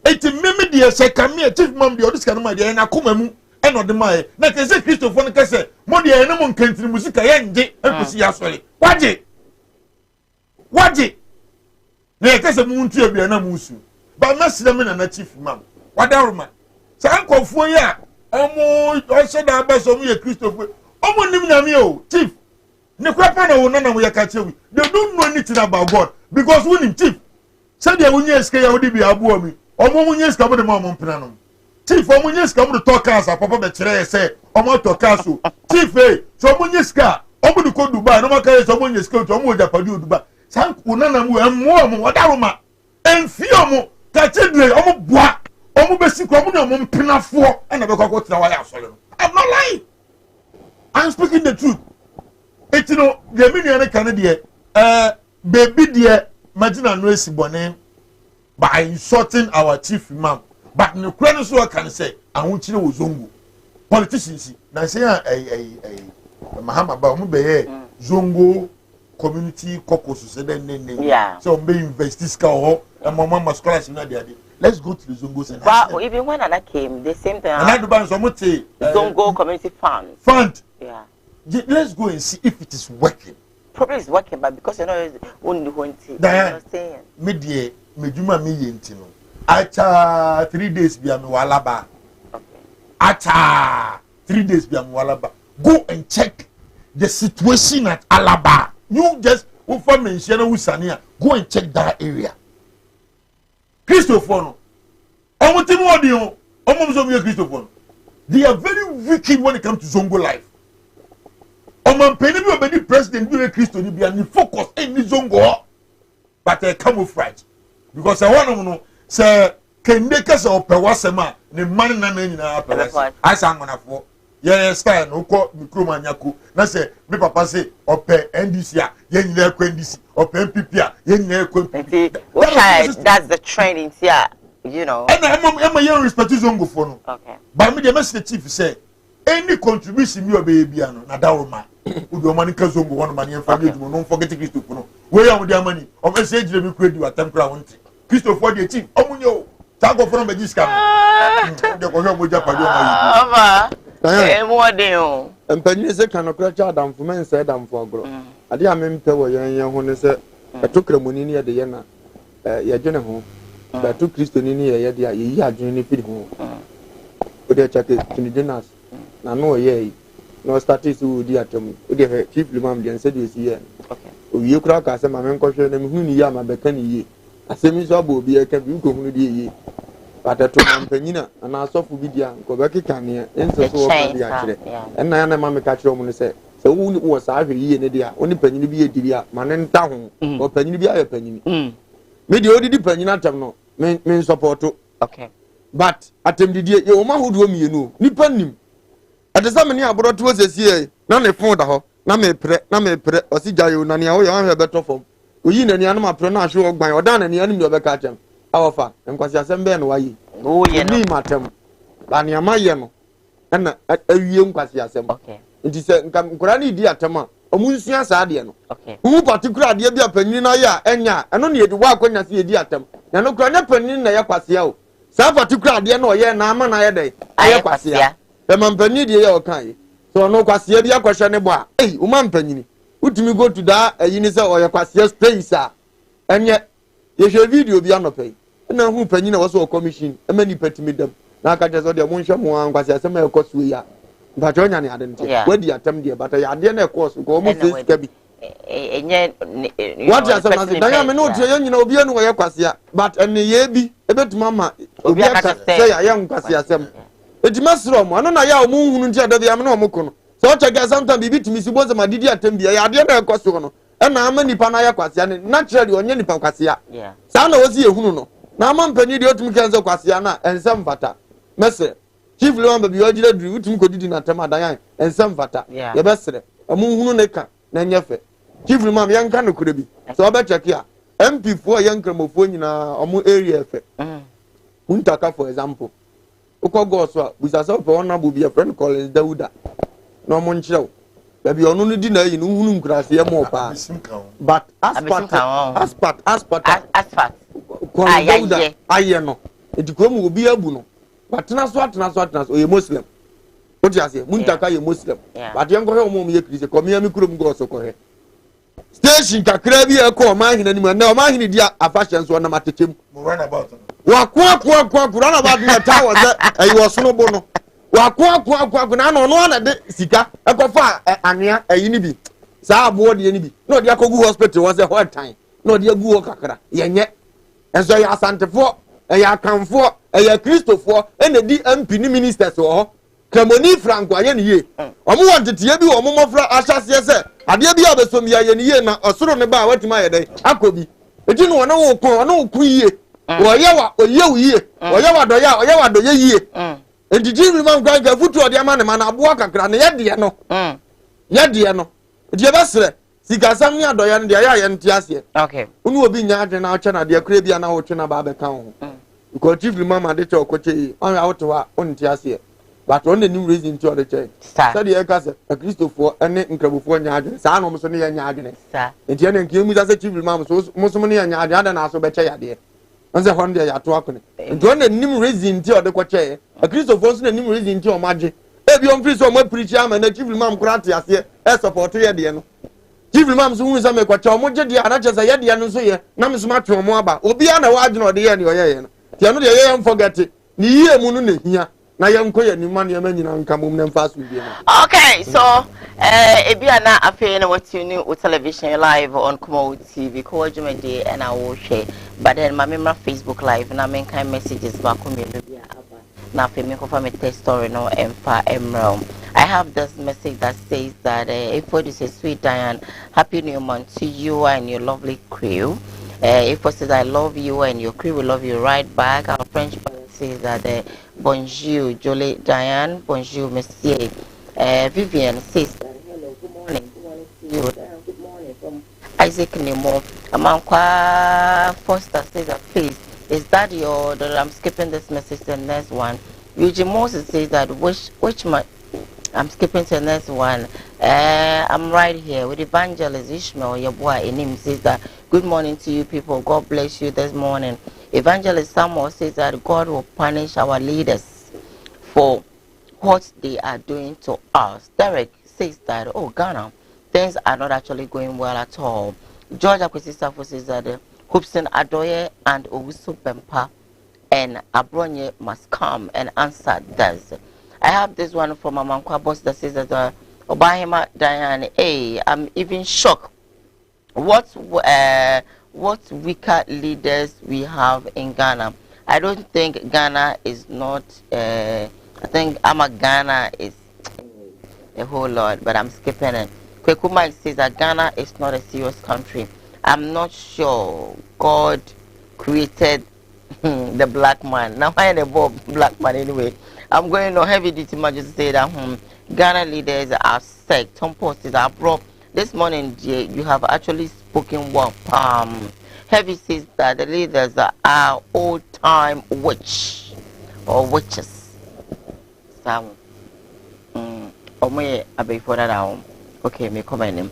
S5: Eti meme de say come here chief mom de odis kan ma de na koma mu e no de mai na ke say Christopher no ke say mo de na mo nkantiri musika ye nje ekosi ya sori. Waje na ke say mu ntu abia na musu ba mesle me na chief mam wadaruma sa nkofo yi a omo o da ba so mu ye Christopher omo nim na me o chief ne kwapa na wo na wo ye ka chewi they don't know anything about God because when him chief say they won yes ke ya odi bi abo mi omo won yes ka bo de ma omo mpena no chief omo yes ka mo to cars papa be kire say omo to cars o chief so omo yes ka omo de ko Dubai no ma ka yes omo yes ka to omo Japan Dubai san kuna na mu emo omo wadaruma enfi omo Cathedral omo boa omo besi ko omo na omo mpinafo na be kwakọ tira wa ya asole no. I'm not lying. I'm speaking the truth. It's no the million kan de baby de imagine no esibone by insulting our chief imam but no kran so can say ahunchire wo zongo politicians na say Mahama ba omo be zongo community caucus so then so be invest ka ho mama scholars na dey. Let's go to the Zongo Center.
S4: But even when Anna came, the same thing. Zongo Community Fund. Yeah.
S5: Let's go and see if it is working.
S4: Probably it's working, but because you know only one thing.
S5: Media, Meduma me yentino. Acha 3 days be am walaba.
S4: Okay.
S5: Acha 3 days be am walaba. Go and check the situation at Alaba. You just mention Usania. Go and check that area. Christopher no. Omo timo odi o. Omo so me Christopher. They are very wicked when it comes to Zongo life. Oman penny be obedi president be Christo ni be and focus any Zongo. But camouflage. Because I want to know say kende kasa opewasema ni mani na nyina apewase. Asa ngona fo. Yeah, style no ko mikroma nyako. Na say me papa say ope NDC a ye nyina ekwa NDC, ope MPP a ye nyina ekwa MPP.
S4: That's the training here, you know.
S5: And I'm a young respect Zongo for no.
S4: Okay.
S5: But me the message chief say any contribution me baby ano na da ma. Udo mani ka Zongo one money and family no forget Christo no. Where am the money? O message le me create you attempt pra won't. Christo for the chief. Omunyo. Tago from the discount. The ko ho moja pado ma
S4: yi. More than
S3: Mpanyin se kan okra cha adamfo men se adamfo agro. Ade a mempe wo yen ho ne se etokramoni ne ye de ye na ye dwene ho. Ba to Kristo ni ye de a ye yi adwene ne firi ho. O de chake tinidinas na no ye yi. No status wo di atem. O de chief limam de nse de si ye.
S4: okay.
S3: O ye kura ka se ma men ko hwe na me hu ni ya ma be kan yi. Asemi so abo obi e ka bi ko hu ni de yi. But to Mampanyina and our soft video, go back in and so actually. And I am a catcher on say, so who was I here in India, only penny be a dear, man and town, or penny be a penny. Maybe already depending on them, men support.
S4: Okay.
S3: But at them, dear, your man who do me, you know, Nippon. At the summer, I brought to us a year, none a phone, name pre, or see Jayo, Nania, or you have a better form. We in any animal pronounce you by or down and the enemy of a catcher. Our and because you send Ben why
S4: oh yeah
S3: me matem bania mayemo na awiem kwase asem
S4: okay
S3: nti se nkura ni di atema omunsua sa ade no
S4: okay
S3: who particular ade bia panyin na ya enya eno ne yedi wa akonya se yedi atem na no kura ne panyin na ya kwase o sa particular ade na oye na ama na ye dey aye kwase ya pe man panyin de ye o kan so no kwase bia kwahwe ne bo a o man panyin utumi go to that ayini se oye kwase space a enye ye hwe video bia no pay na hu panyina wo so commission e mani patimi dam na ka je so de mo nhwe mo ankwase asem e koso ya ba jo nya ne ade nte wadi atam de bata ya ade na koso ko mo face ka bi
S4: enye
S3: what ya sama se dan ya me no tie ye nyina obi anu ye kwase ya but ene ye bi e betuma ma obi aka se ya ye nkwase asem edima sro mo anu na ya o mo hunu ntia da bia me no mo ko no so o chega sometimes bibi timi si bonze ma didi atam bia ya ade na koso no e na ama nipa na ya kwase ya ne naturally onye nipa kwase ya sa na wosi ehunu no na mampani de otum kenzo kwase na ensem fata mesre chief leon baby ojire duru utum kodidi na tema dan ensem fata ye besre amu hunu ne ka na nyefe chief leon yan ka no kure bi so oba check ya mp4 yan kramofo nyina omu area efe untaka for example ukogo so a busasa pe wona bo bi a friend Collins Dauda no mo nchrew baby onu no di na yi no hunu nkurase ye mo pa but aspat aye no etikumu obi abu no batena so oye muslim oti ase muntaka ye muslim but yen ko he omo ye kriste ko me kurom go so ko he station kakra bi e ko ma hina ni na ma hina dia afashion so na matechem
S5: run about
S3: wa kwa run about na tower ayi wo so no bo no wa kwa na no na de sika e ko fa anea ayi ni bi sa abo de ni bi no de akogu hospital was a whole time no de agu ho kakra yenye enso ya asantefo ya kanfo ya kristofo ene di mp ni ministers wo kramoni franco aye ne ye omo wontetie bi omo mofra ahyase se ade bi abesom ya ye ne ye na osoro ne ba watima ye den akobi eti no wona wo kon ona wo ku ye oye ye oye wa do ye enti mi man kwa ga futu ode ama ne ma na abo kakra ne ye de no edi ebesre sika sam ni adoya ne de ya ntiase
S4: okay
S3: unu obi nya adwe na oche na de akure bia na wo twe na ba be kan ho because chief mama de che okoche on out wa ontiase but on the new reason to the church said the ekase a Christopher ene nkrabofo nya adwe sa na omso ne ya nya adwe sa enti ene nkiemu sa chief mama so muso ne ya nya adwe ada na so be che ya de onse hon de ya to akone enti on the new reason to the koche a Christopher so the new reason to o maje ebi on free so mo preach am na chief mama kurate ase e support ye de no chief imam so hunza me kwacha omo je dia anache sa ye dia no so ye na me so matwe omo aba obi a na wa agye no de ye ne oye no ti anu de ye forget ni yie mu no na hia na ye nko ye ni ma ne ma nyina nka mum ne mfa so bi no
S4: okay so ebi ana afi na what you new television live on Kumo TV ko jumede and I will share but then my member Facebook live na men kind messages ba ko me bi aba Now, for me, confirm a test story no emfa emerald. I have this message that says that if what is a sweet Diane, happy new month to you and your lovely crew. If what says I love you and your crew will love you right back. Our French says that bonjour, Jolie Diane, bonjour, monsieur. Vivian says hello, good morning to you. Good morning from Isaac Nemo. Amankwa Foster says that please. Is that your order? I'm skipping this message to the next one. Eugene Moses says that which my I'm skipping to the next one. I'm right here with Evangelist Ishmael, your boy Enim says that good morning to you people. God bless you this morning. Evangelist Samuel says that God will punish our leaders for what they are doing to us. Derek says that Ghana, things are not actually going well at all. George Akwesisafo says that Hobson Adoye and Owusu Bempa and Abronye must come and answer this. I have this one from Amankwa boss that says that Obahima Diane, I'm even shocked. What weaker leaders we have in Ghana. I don't think Ghana is not. I think Ghana is a whole lot, but I'm skipping it. Kwekuma says that Ghana is not a serious country. I'm not sure God created the black man. Now I know black man anyway. I'm going to heavy duty just say that Ghana leaders are sick. Tom Post is abroad. This morning, Jay, you have actually spoken well. Heavy says that the leaders are old-time witch or witches. So, okay, me comment him.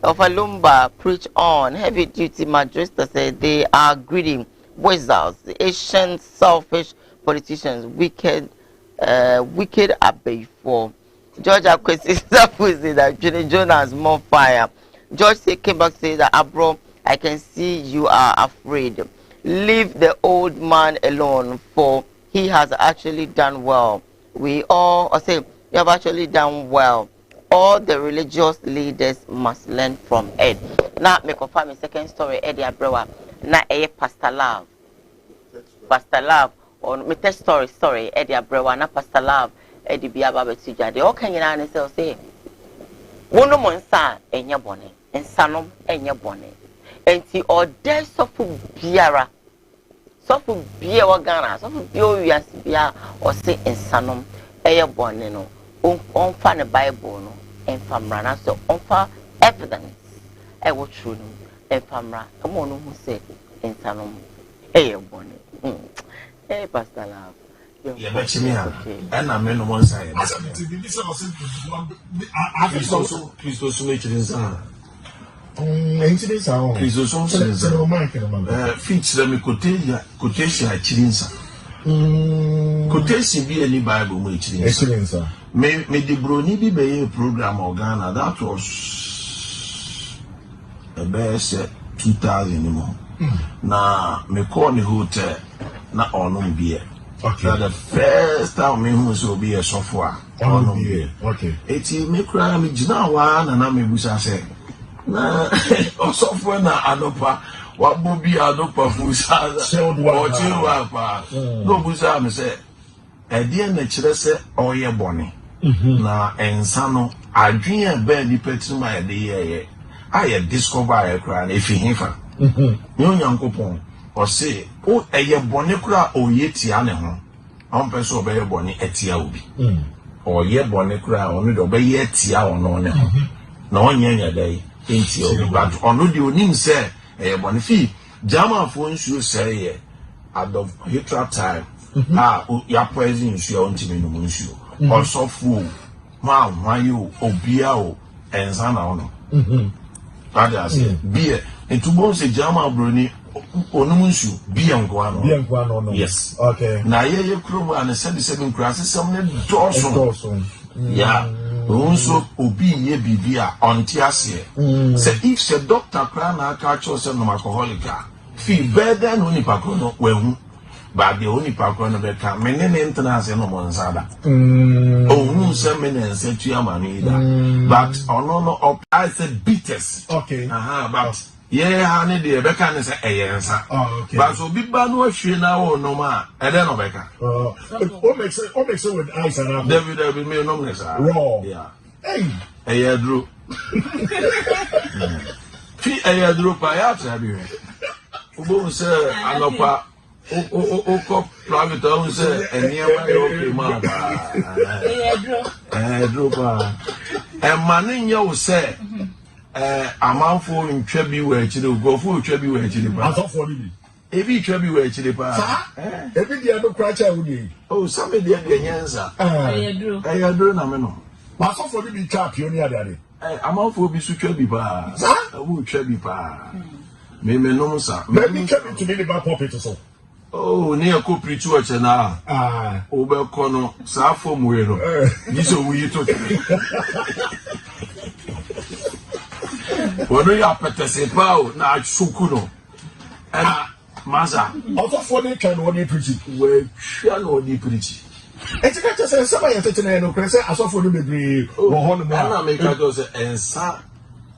S4: Ofalumba preach on heavy duty magistrate said they are greedy wizards, Asian selfish politicians, wicked for George Akwesi said that Jonas more fire. George came back says that Abro, I can see you are afraid. Leave the old man alone, for he has actually done well. We all say you have actually done well. All the religious leaders must learn from it. Now, me confirm my second story. Eddie Abrewa. Now, Pastor Love. Pastor Love. Or me test story. Eddie Abrewa. Now, Pastor Love. Eddie Biaba Betija. They all can you say, one month, enya bone, and sanom enya bone. And see, or there suffer biara. Suffer beer or Ghana. Suffer beer or say in sanom. Eya bone no. On fan the Bible no. And famra so offer evidence. I will true and famra. Come on, who said in Sanom. Hey, bonnet. Hey, Pastor Love.
S6: Yeah, but me, and I'm in one side. Please also make it in sound. Please also feature me quotation at Chilinsa. Quotation be any Bible which is. Me the Bruni be a program of Ghana that was a best 2000 anymore. Na me call the hotel na onum beer. Okay. The first time me who so be a software onum beer. Okay. Eti me cry me jina wa na me busa say na software na anopa wa bobi anopa fusa. O chiwa pa. No busa me say e dia na kire say oye bone. Na ensano adwene ba ni petima de ye aye discover aye kra na efi hinfa nyo nyankopon o se o eye bone kra o yetia ne ho on person obe ye bone etia obi o ye bone kra onu do be ye etia ono ne ho na onye nya dai enti obi but onu de onim se eye bone fi jama fo nsuo sere ye adov Hitler time ya poison nsuo ontimi no nsuo also fool, why you, Obia, and Sana. That I say, beer, and to both a Jama Bruni, Onumushu, beer and guano. Yes, okay. Now, you crew and 77 crosses, some Dawson. Yeah, also Obi ye bibia on Tiasia. Say, if the doctor crana catch us an alcoholica, feel better than Unipacono, well. But the only parkour of the car, many international Monsada. Oh, no, some men and said to your man either. But on no, I said beaters. Okay. But
S8: Yeah, I need the Becca and say, yes,
S6: okay.
S8: But so big bad no she now no ma, and then Becca.
S6: What makes it with ice and apple?
S8: David me no ness.
S6: Raw.
S8: Yeah.
S6: Hey.
S8: Drew. Fee Drew by out everywhere. Ubo say Anopa. O private own say, and near my okay, man. Drew. And Manin yo say. A man for in Trebi where you go for Trebi where you
S6: I thought for me.
S8: If you Trebi where you
S6: every day I don't cry child with
S8: oh, somebody at the answer. I do no.
S6: I thought for me, chap, you near daddy.
S8: A man for be so Trebi pa. I will Trebi pa. Me no, sir.
S6: Let me come to the back pocket or so.
S8: Oh, near co preach watch now. Over corner, Safo Muero. This we took. When we are Petesepao, now Sukuno. And Maza,
S6: out of 40 can one preaching.
S8: We shall not be preaching.
S6: It's a catcher says somebody entertaining no crazy. I saw for the degree.
S8: I make a and sa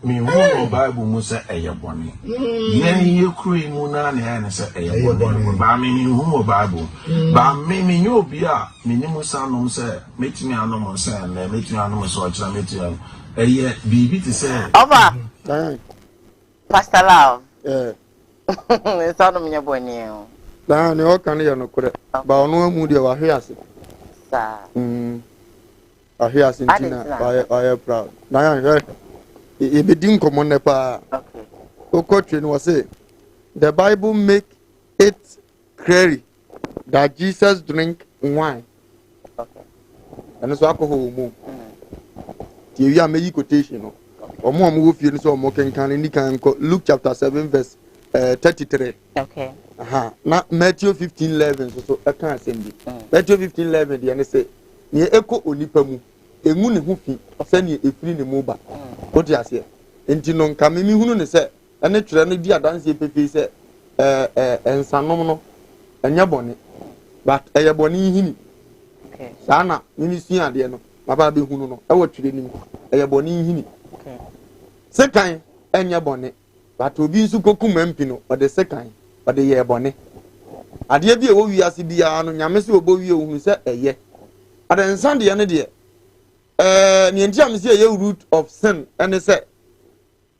S8: me one Bible Musa Ayaboni. Yen you cream Munan and say Ayaboni, by me who Bible. By me, you be a minimum son, say, make me a normal son, make me a normal watch, I make you. Yet, be to say,
S4: Over. Pastor Love. It's out of your boy now.
S3: Down the Okan, no correct. But no moody of a hearsay.
S4: Sir.
S3: A hearsay, I am proud. Diane, it be didn't come on the pa.
S4: Okay.
S3: Ocotrin was say, the Bible make it clear that Jesus drink wine.
S4: Okay.
S3: And it's alcohol. You are making quotation. Or more move you so more can Luke chapter 7 verse 33.
S4: Okay.
S3: Now Matthew 15:11 so I can't send it. Matthew 15:11 the and say near echo onipamu emu ne ho fi send ye efiri ne mu ba. What you say? Enti no nka me hunu ne say ene twere no di adanse pepe say ensanom no enya bone but eye bone hini.
S4: Okay.
S3: Sana ni sua ade no baba be hunu no e wo twere nim eye bone hini.
S4: Okay.
S3: Sekan enya bone but obi nsu kokum mpi no o de sekan o de ye bone ade bi e wo wiase bia no nyame se obo wie ohun se eye ade nsan de ne de ni entiam se ye root of sin ene se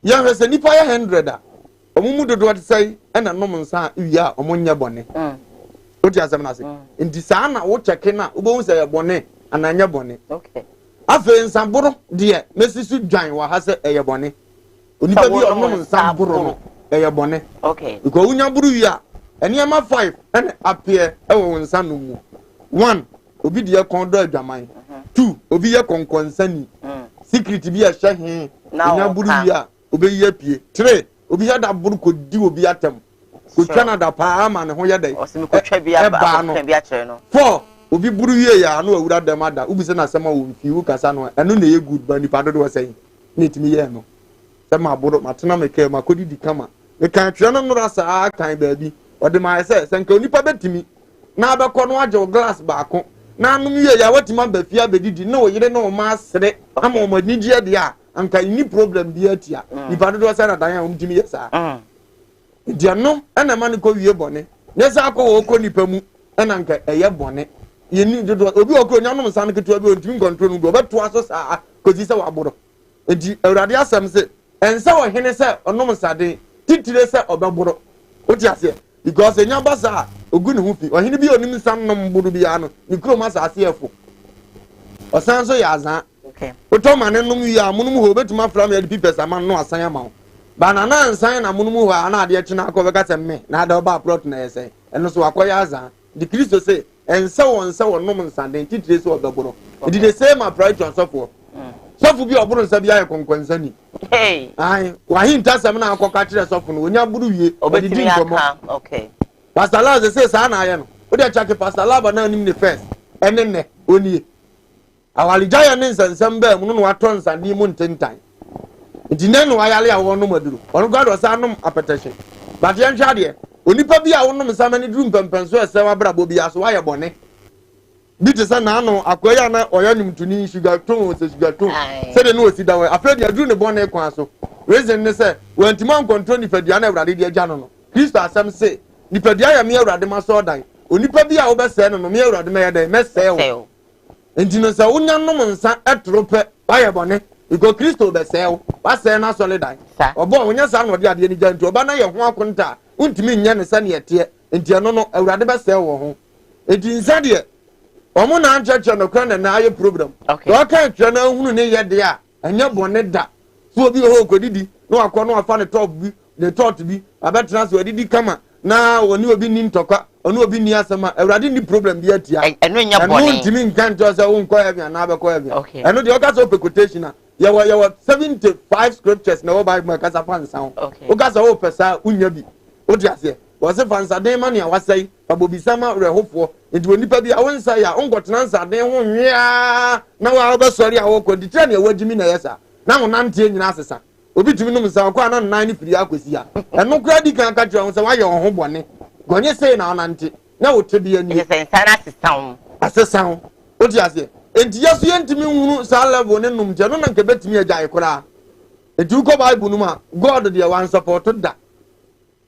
S3: ya hwese nipa ya 100 a omumu dodo ate sai ena nom nsan wia omonya bone oti asem na se enti saa na wo cheke na obo se ye bone ananya bone.
S4: Okay.
S3: Afe nsaburo de mesisu dwan wa ha se eye bone onipa bi onom nsaburo no eye bone.
S4: Okay.
S3: Because unya buru wia eniema 5 ene appear ewo nsan no mu 1 obi de kondo adwaman 2 obi ye konkonsani secret bi a hye unya buru wia obi ye pie 3 obi ya da buru ko di obi atem ko twana da pa ama ne ho ye dai
S4: osimi ko twa bia ba ko bia kire no
S3: 4 obi buru wie ya no awura dem ada ubi se na sema wo mfi wo kasa no eno na ye good ba ni pa dodo say na timi ye no sema aburo matena meke makodi di kama me kan twa no nora sa kan ba bi ode ma se senka onipa betimi na abekọ no agye glass ba ko na anum wie ya watima ba fia bedidi na wo yire na o ma sere ama o manigye de a anka ni problem bi atia ni pa dodo say na dan ya o mtimi ye sa dia no ena ma ne ko wie bone ne sa ko wo ko nipa mu ena nka eye bone ye ni dodo obi okro nyanom san keto bi ontimi control no obeto aso sa kozi se waboro edi awurade asem se ense wo hene se onom sade titire se obeboro oti ase because enya basa ogu ne hu fi ohene bi onim san nom buru bi ano ni kro ma sa ase efo osan so ya azan.
S4: Okay.
S3: Oto ma ne nom wi amunum ho betuma from ya people sama no asan ya ma banana nsan na munum ho ana ade chi na akọ beka se me na ada oba plot na yese eno so akoya azan the Christo say ense won nom nsande titire se obeboro it the same approach on sofo sofo bi oboro nsa bi aye konkwensani
S4: hey
S3: ai wa hinta sem na akọ ka kire sofo no onya buru wie obedi nkomo.
S4: Okay.
S3: Pastor Laz say sa na aye no o de chake Pastor Lab na nim ne first enenne oni awalija ya ne nsensem ba mu no wato nsande mu ntentan ntine no ayale a wono maduru ono gado sa nom apetition but yan chade onipa bi a wonom samani drum pempenso ese wabrabo bi aso waye bone bi te sa na no akoya na oya nimtuni sugar ton se sugar ton se de no osi dawe afre dia drum ne bone kwa so reason ne say when timon control nipadua na awurade de agya no Kristo asem say nipadua ya me awurade ma so dan onipa bi a wo be say no me awurade me ya dan me say wo enti no say wonya nom nsa etoro pe ba ye bone iko Kristo be say wo ba say na so le dan obo wonya sa no de ade ni gyantu oba na ye ho akonta untimi nya ne sa ne yete enti no no awurade be say wo ho enti nsa de omo na ancheche no kran na aye problem do kan twa na hunu ne ye de a anya bone da so obi ho kodidi no akọ no afa ne top bi ne tot bi abetena so adidi kama na oni obi ni ntokwa oni obi ni asema awurade ni problem bi atia
S4: eno nya bone
S3: eno ntimi nkan to say won ko ya na abekọ ya eno de okasa opekotation na ya 75 scriptures na wo Bible kasa fansa ho okasa wo pesa unya bi odi ase wo se fansa den ma ne awasai abobisama rehofo enti onipa bi awonsa ya onkotena nsa den ho nwia na wa obesori awo ko ditire na wagimi na yesa na wo nante nyina asesa obi tumi num nsa ko ana nan ni firi akosi ya eno kura di kan ka tire ho se wa ye ho bone gonye sei na onante na wo tebi ani
S4: se nsana
S3: asesa ho odi ase enti yesu yentimi hunu sa level ne num je no na nke betimi agya ikora enti uko Bible num a God dey wan support da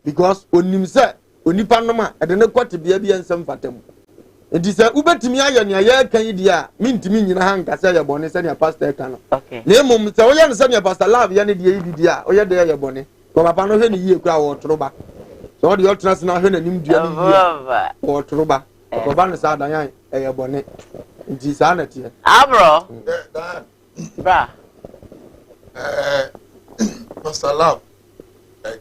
S3: because onim se onipa noma ede ne kwate bia bia nsem fatam enti se ubetimi aye ne aye kan yi dia mintimi nyina ha nkasa ye bone se ne pastor kan no na emom se oye ne se ne pastor love ye ne die yi dia oye de ye bone ko papa no hwe ne yie kura wo toroba so de yotrans na hwe na nim dia ni yie wo toroba ko ba ne sa dan yan ye bone enti sa na tie
S4: abro bra
S5: Pastor Love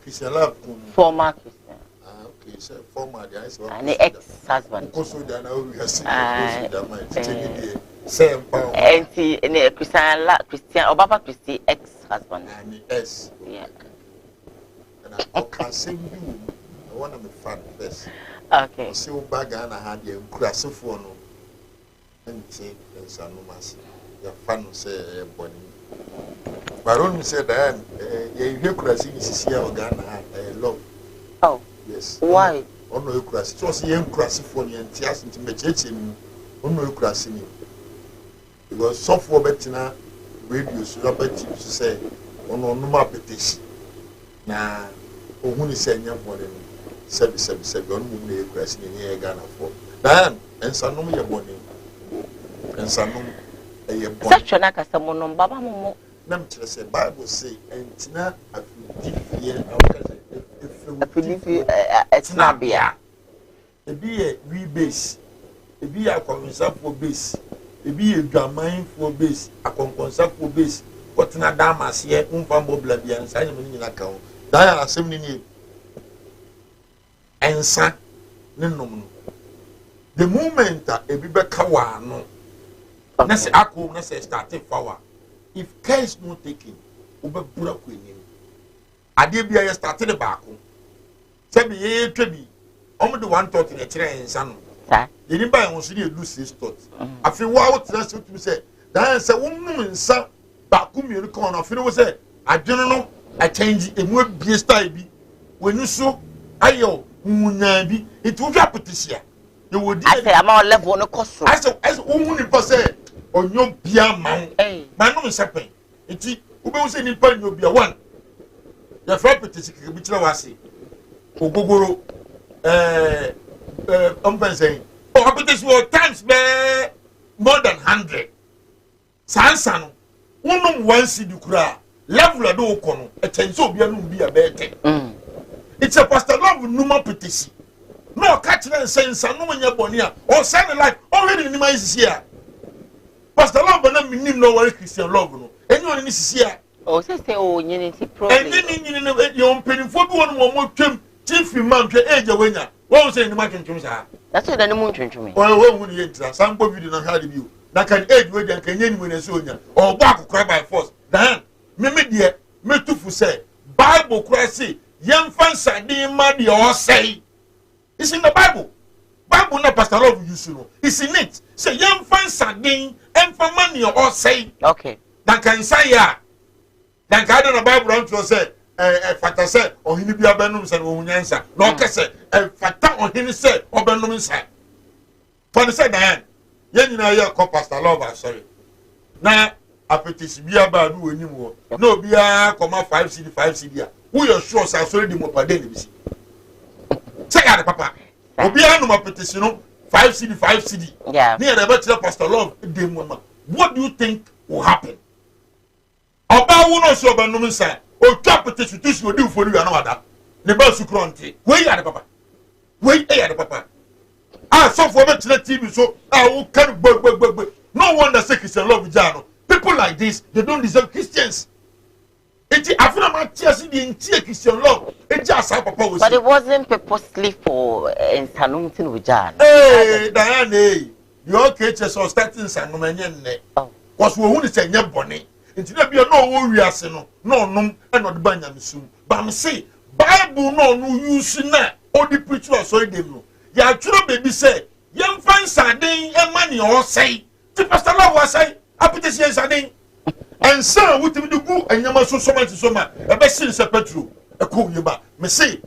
S5: Christian Love
S4: former Christian
S5: okay so former the is
S4: and ex-husband
S5: also the na we are seeing the man say
S4: enti ne Christian Obaba Christi ex-husband
S5: and yes
S4: yeah
S5: and I can send you one of the fan best
S4: okay
S5: so baga na ha de nkurasefo no enti ensanumas ya fan say body Baron said that you kurasi ni sisi ya Ghana love
S4: oh
S5: yes
S4: why
S5: ono kurasi so si yen kurasi for ni entias nti mecheche ni ono kurasi ni because software betina radio so abati so say ono ma petition na ohuni say nya for ni sebi ono mu na kurasi ni Ghana for dan ensanom ye boni ensanom ye boni
S4: section na kasamo no baba mo
S5: nam kire say Bible say entina afidifie
S4: afidifie etnabia
S5: ebi ye we base ebi ya akonsa for base ebi ye dwaman for base akonkonsa for base wotena damase ye umfa mbobla bia nsa nyem ni nyina kawo dan ya asem ni ensa ne nom the moment ebi be kawa no na se akọ na se starting power if care is not taken ubabura ko enim ade bia ye started back se bi ye twabi omo de 130 na kire ensa no ye ni ba ye so dey do 6 tot afi wa wo tra se tu se dan se wo num nsa back mi ri kon afi wo se adwene no a change emu abie style bi wonu so ayo munya bi it wo twa petisia ye wo di
S4: ase ama level no koso
S5: ase wo mu ni pa se onyo bia man manu sepen enti ube se ni pa nyo bia one ya fra petisi ke bi tira wase ogogoro say o petisi wo times be more than 100 sansa no wonum one cd kura level ado okono etenso obia no bia be 10 it's a Pastor Love numa petisi no catch them saying sanum nya boni a o say life already ni mai sisia Pastor Love na minim no worry Christian Love no anyone ni sisia
S4: o say o nyini ti problem
S5: any you penifo bi won mo twem chief man twa age wenya won say ni ma twentwem sa
S4: that's why mu twentwem
S5: o hu ni yentra sampo video na hade bi o na kan age we dan kan nyani we na so onya o ba akokra by force dan me de me tufu say Bible kura say yemfa sadin ma de o say it's in the Bible na Pastor Love use no it's in it say yemfa sadin emfa money o say
S4: okay
S5: dan kan say ya dan ka do na Bible on to say fata say ohini bia benum say wo nyansa na o kese fata ohini say obenum nsa for the say dan ye nyina ye ko Pastor Love sorry na apetisi bia ba do enim wo na obia koma 5 cd 5 cd a who you sure say so dey mo pade ni bisi say ya papa obia no apetisi no 5 cd 5 cd
S4: yeah
S5: near the better pastor love dey mo ma what do you think will happen oba wo no so ba no nsa o twa apetisi tu so di ufori wi anawada ne ba su kronte we ya papa we ya papa ah so for better TV so who can no wonder say Christian love jano people like this they don't deserve Christians. It's after my tears in the Christian love. It's just how Papa was.
S4: But it wasn't purposely for Sanumtin Wijan.
S5: Hey, Diane, your cases are starting Sanuman. Was we only say your bonnet. It's not be no warriors, no, and not Banyam soon. But I'm say, Bible no use na or the preacher so they know. Ya true baby say, young fine sardine and money or say, the pastor love was say, apetition sardine. And so, what do we do? And you must so much so much. A best in Sepetru, a cool yaba. Me say,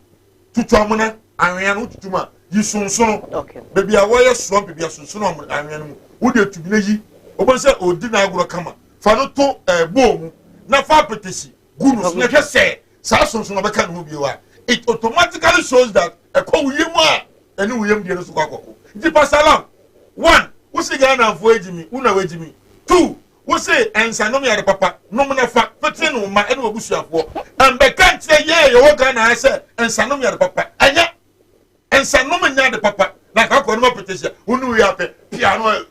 S5: to Tomana, I ran to Tuma, you soon so. Okay. Baby, a wire swamp, baby, a soon, I ran. Would you to be Oba say, oh, dinner go come. Fanoto, a boom, na far petition. Goodness, never say, Sasson, no can move you are. It automatically shows that a call you more, and William Diazoko. The Pasalam. 1. What's the Ghana for me? Una wage me. 2. We say and Sanomi at the papa, no man of fact, but you know my annual bush of war. And by can't say, yeah, you walk on, I said, and Sanomi at the papa, and yet, and Sanomi at the papa, like I call no petition, who knew you have a piano.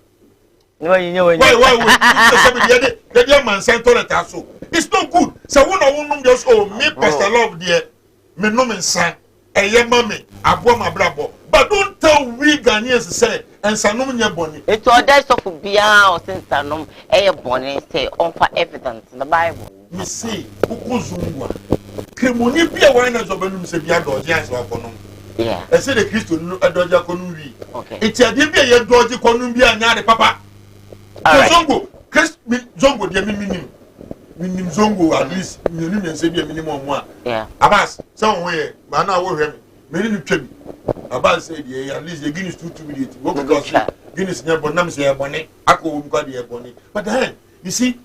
S5: No, you know, why would the young man sent on a so? It's not good. So one of them just, oh, me, Pastor Love, dear, me no man son, a young mammy, I bought my bravo. But don't tell we Ghanaians to say, and Sanomi Bonnie. It's all that stuff of beyond since Sanum, a bonnie say on for evidence in the Bible. You see, Ukuzungwa. Kimoni be a winers of Benum Sabia Dodgers or Conum. Yeah, I said the Christian Dodger Conumbi. Okay, it's a debia Dodgy Conumbia and Yada Papa. Zongo, Chris Zongo, the minimum Zongo, at least, minimum and say a minimum one. Yeah, Abbas, somewhere, but now we're having many tribi. About said, yeah, at least the Guinness 2 minutes. What because Guinness never names their bonnet, I call their bonnet. But then, you see,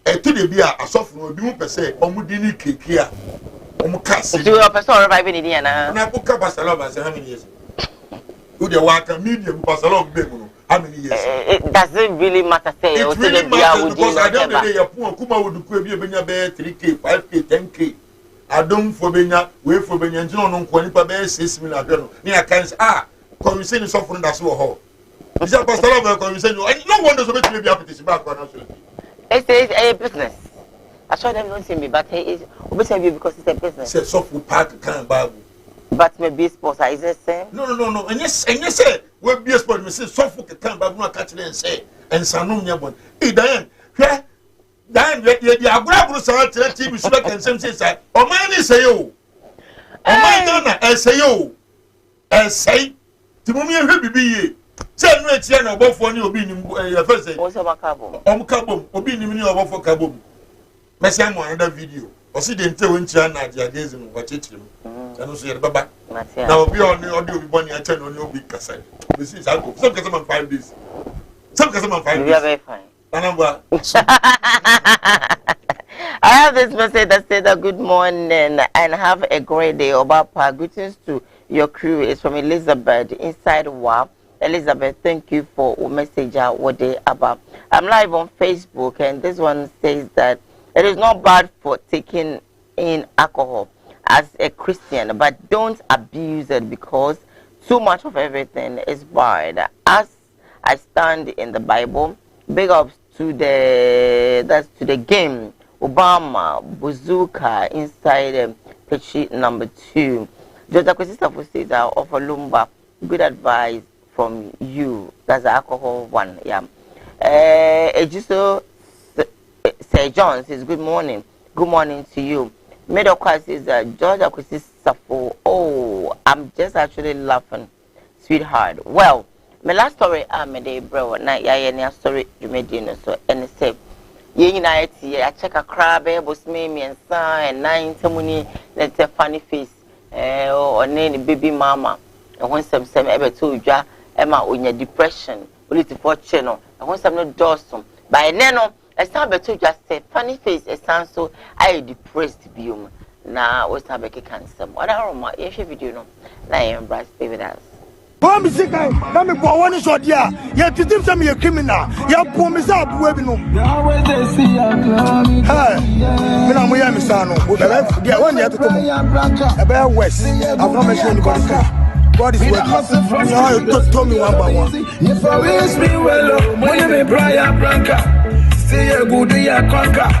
S5: a to the beer, a soft will do per se, or Mudini cake here. Omukas, you are a person arriving in Indiana. And I book up as a love as how many years? Who the water medium was a long big how many years? It doesn't really matter. It really matters because I don't know your poor Kuma would be a benya bear 3K, 5K, 10K. I don't for Benya, wait for Benya, no Quanipa Bear 6 million. Near Kans, conversation is suffering that's so hard. Is that Pastor Love conversation? And no one does make me be happy to see back on us. It's a business. I saw them not see me, but he is obviously because it's a business. Say software park can Bible. But maybe sponsor is the same? No. And yes, say, we'll be a sport, Mrs. Software can Bible not catch it and say, and Sanum Yabon. Hey, Diane, yeah. Dan the agbrabru sa TV so can say o man ni say o man Ghana e say o e say ti mo mi ehwe bibi ye say no etia na obofo ni obi ni e first say o se makabo obi ni ni obofo kabo mesi am another video o si de nte won tia na dia gazing o chechire mu eno so ye baba na obi on obi boni a cha no ni obi kasa mesi sa go some kasa man 5 days some kasa man 5 days you are very fine. I have this message that said that good morning and have a great day. Obapa, greetings to your crew. It's from Elizabeth inside WAP. Elizabeth, thank you for your message. What day about? I'm live on Facebook, and this one says that it is not bad for taking in alcohol as a Christian, but don't abuse it because too much of everything is bad. As I stand in the Bible, big ups to the game. Obama Bazooka inside page number 2. Joseph Christopher says of Lumba, good advice from you. That's the alcohol one. Yeah. Ejiso Sir John says good morning. Good morning to you. Middle class is Georgia Christopher. Oh, I'm just actually laughing, sweetheart. Well. My last story, I'm a bro. Na ya story you made in so and say, ye na I check a crab, was me and son and 9 money. Let's a funny face, or name baby mama. And when some ever told ya, Emma, when your depression, political channel, and when some no Dawson. By Neno,
S4: Esa beto just say funny face esa so I depressed biom na we sa be keka nsem oda roma ye hwe video no na ye embrace baby dance
S9: One mistake, let me go one shot here. You have to do some a criminal. You have to miss up webinar. Hey, me na moya misano. Yeah, one year to come. About West. I've not mentioned anybody. God is working. You told me one by one.
S10: If I wish me well, when me Brian Branca, stay a good year conquer.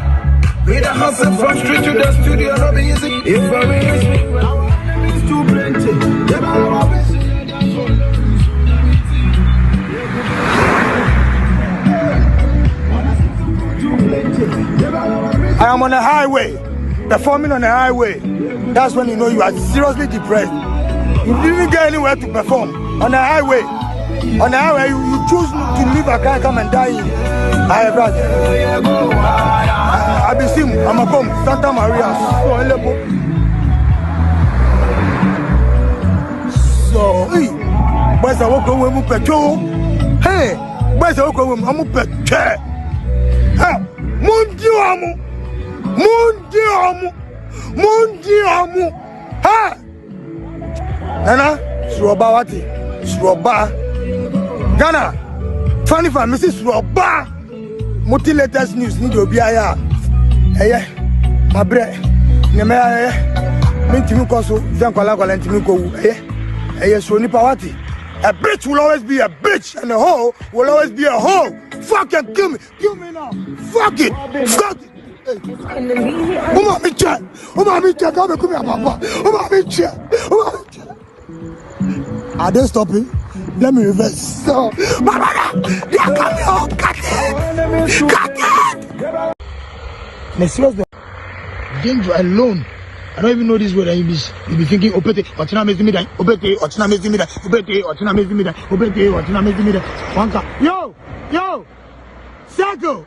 S10: With a hustle from street to the studio, no be easy. If I wish me well, it's too plenty.
S9: I am on the highway, performing on the highway. That's when you know you are seriously depressed. You didn't get anywhere to perform. On the highway, you choose to leave a car, come and die in. I have that. I be seen, I'm a bomb, Santa Maria. So, hey, boys, I walk away with petrol. Hey, boys, I walk away with petrol. Hey, Mundiamu. Ha! Nana, Suroba. Ghana, 25, Mrs. Suroba. Multi latest news, need to be aya. Eye, my bread. Nemea, Mintimukoso, Zankola, Valentimico, Eye, so Nipawati. A bitch will always be a bitch, and a hoe will always be a hoe. Fucking kill me now. Fuck it. Fuck it. Are they stopping? Let me reverse. So, they are coming out. Cut it. Seriously, danger alone. I don't even know this word. You be thinking, Opete, Ochina Mezimida, Opete, Ochina Mezimida, Opete, Ochina Mezimida, Opete, Ochina Mezimida. Wanka. Yo, Sako.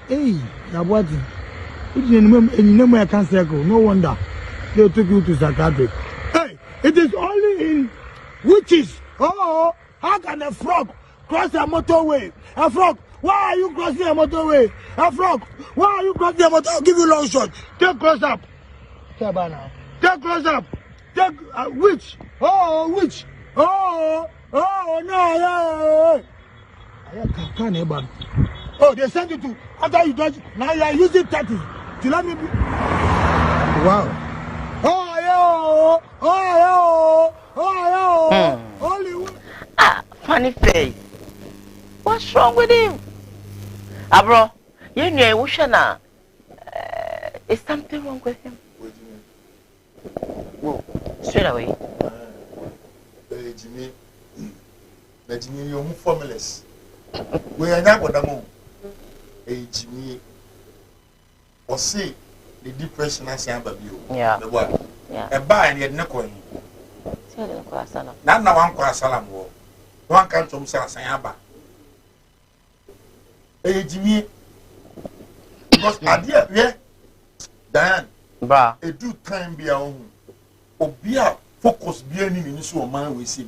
S9: Hey, Yabwati. You know I can't circle. No wonder they took you to psychiatric. Hey, it is only in witches. Oh, how can a frog cross a motorway? A frog. Why are you crossing a motorway? A frog. Why are you crossing a motorway? I'll give you a long shot. Take close up. Take close up. Take witch. Oh, witch. Oh, no. Oh, they sent you to after you dodge. Now you are using 30 to let me be. Wow. Only
S4: funny face. What's wrong with him? Bro, you know, Wushana. Is something wrong with him? Whoa, straight away.
S5: Jimmy, you're formless. We are not what I'm on. Jimmy, or see the depression I say about you.
S4: Yeah.
S5: The what?
S4: Yeah.
S5: A buy and yet no coin. Not now one class salam war. One can't from Sayaba. Jimmy, because idea, yeah, Diane,
S4: Bra,
S5: a do time be our own. Or be a focus be any ministry of man we see.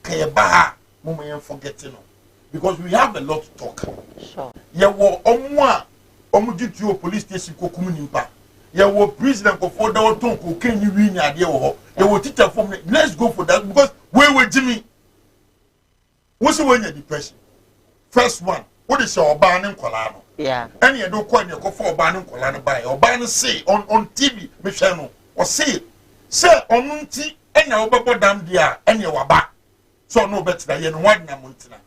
S5: Kayaba, moment forgetting. Because we have a lot to talk.
S4: Sure.
S5: You were on to police station Kokumunimpa. You were president for the Tonko, can you win idea? You were teacher from me. Let's go for that because where were Jimmy? What's the one your depression? First one, what is your banning Colano?
S4: Yeah.
S5: And you don't quite go for banning Colano by or banning say on TV, Michelle, or say on Munti and your Babo Dam Dia and your back. So no better than one Namuntina.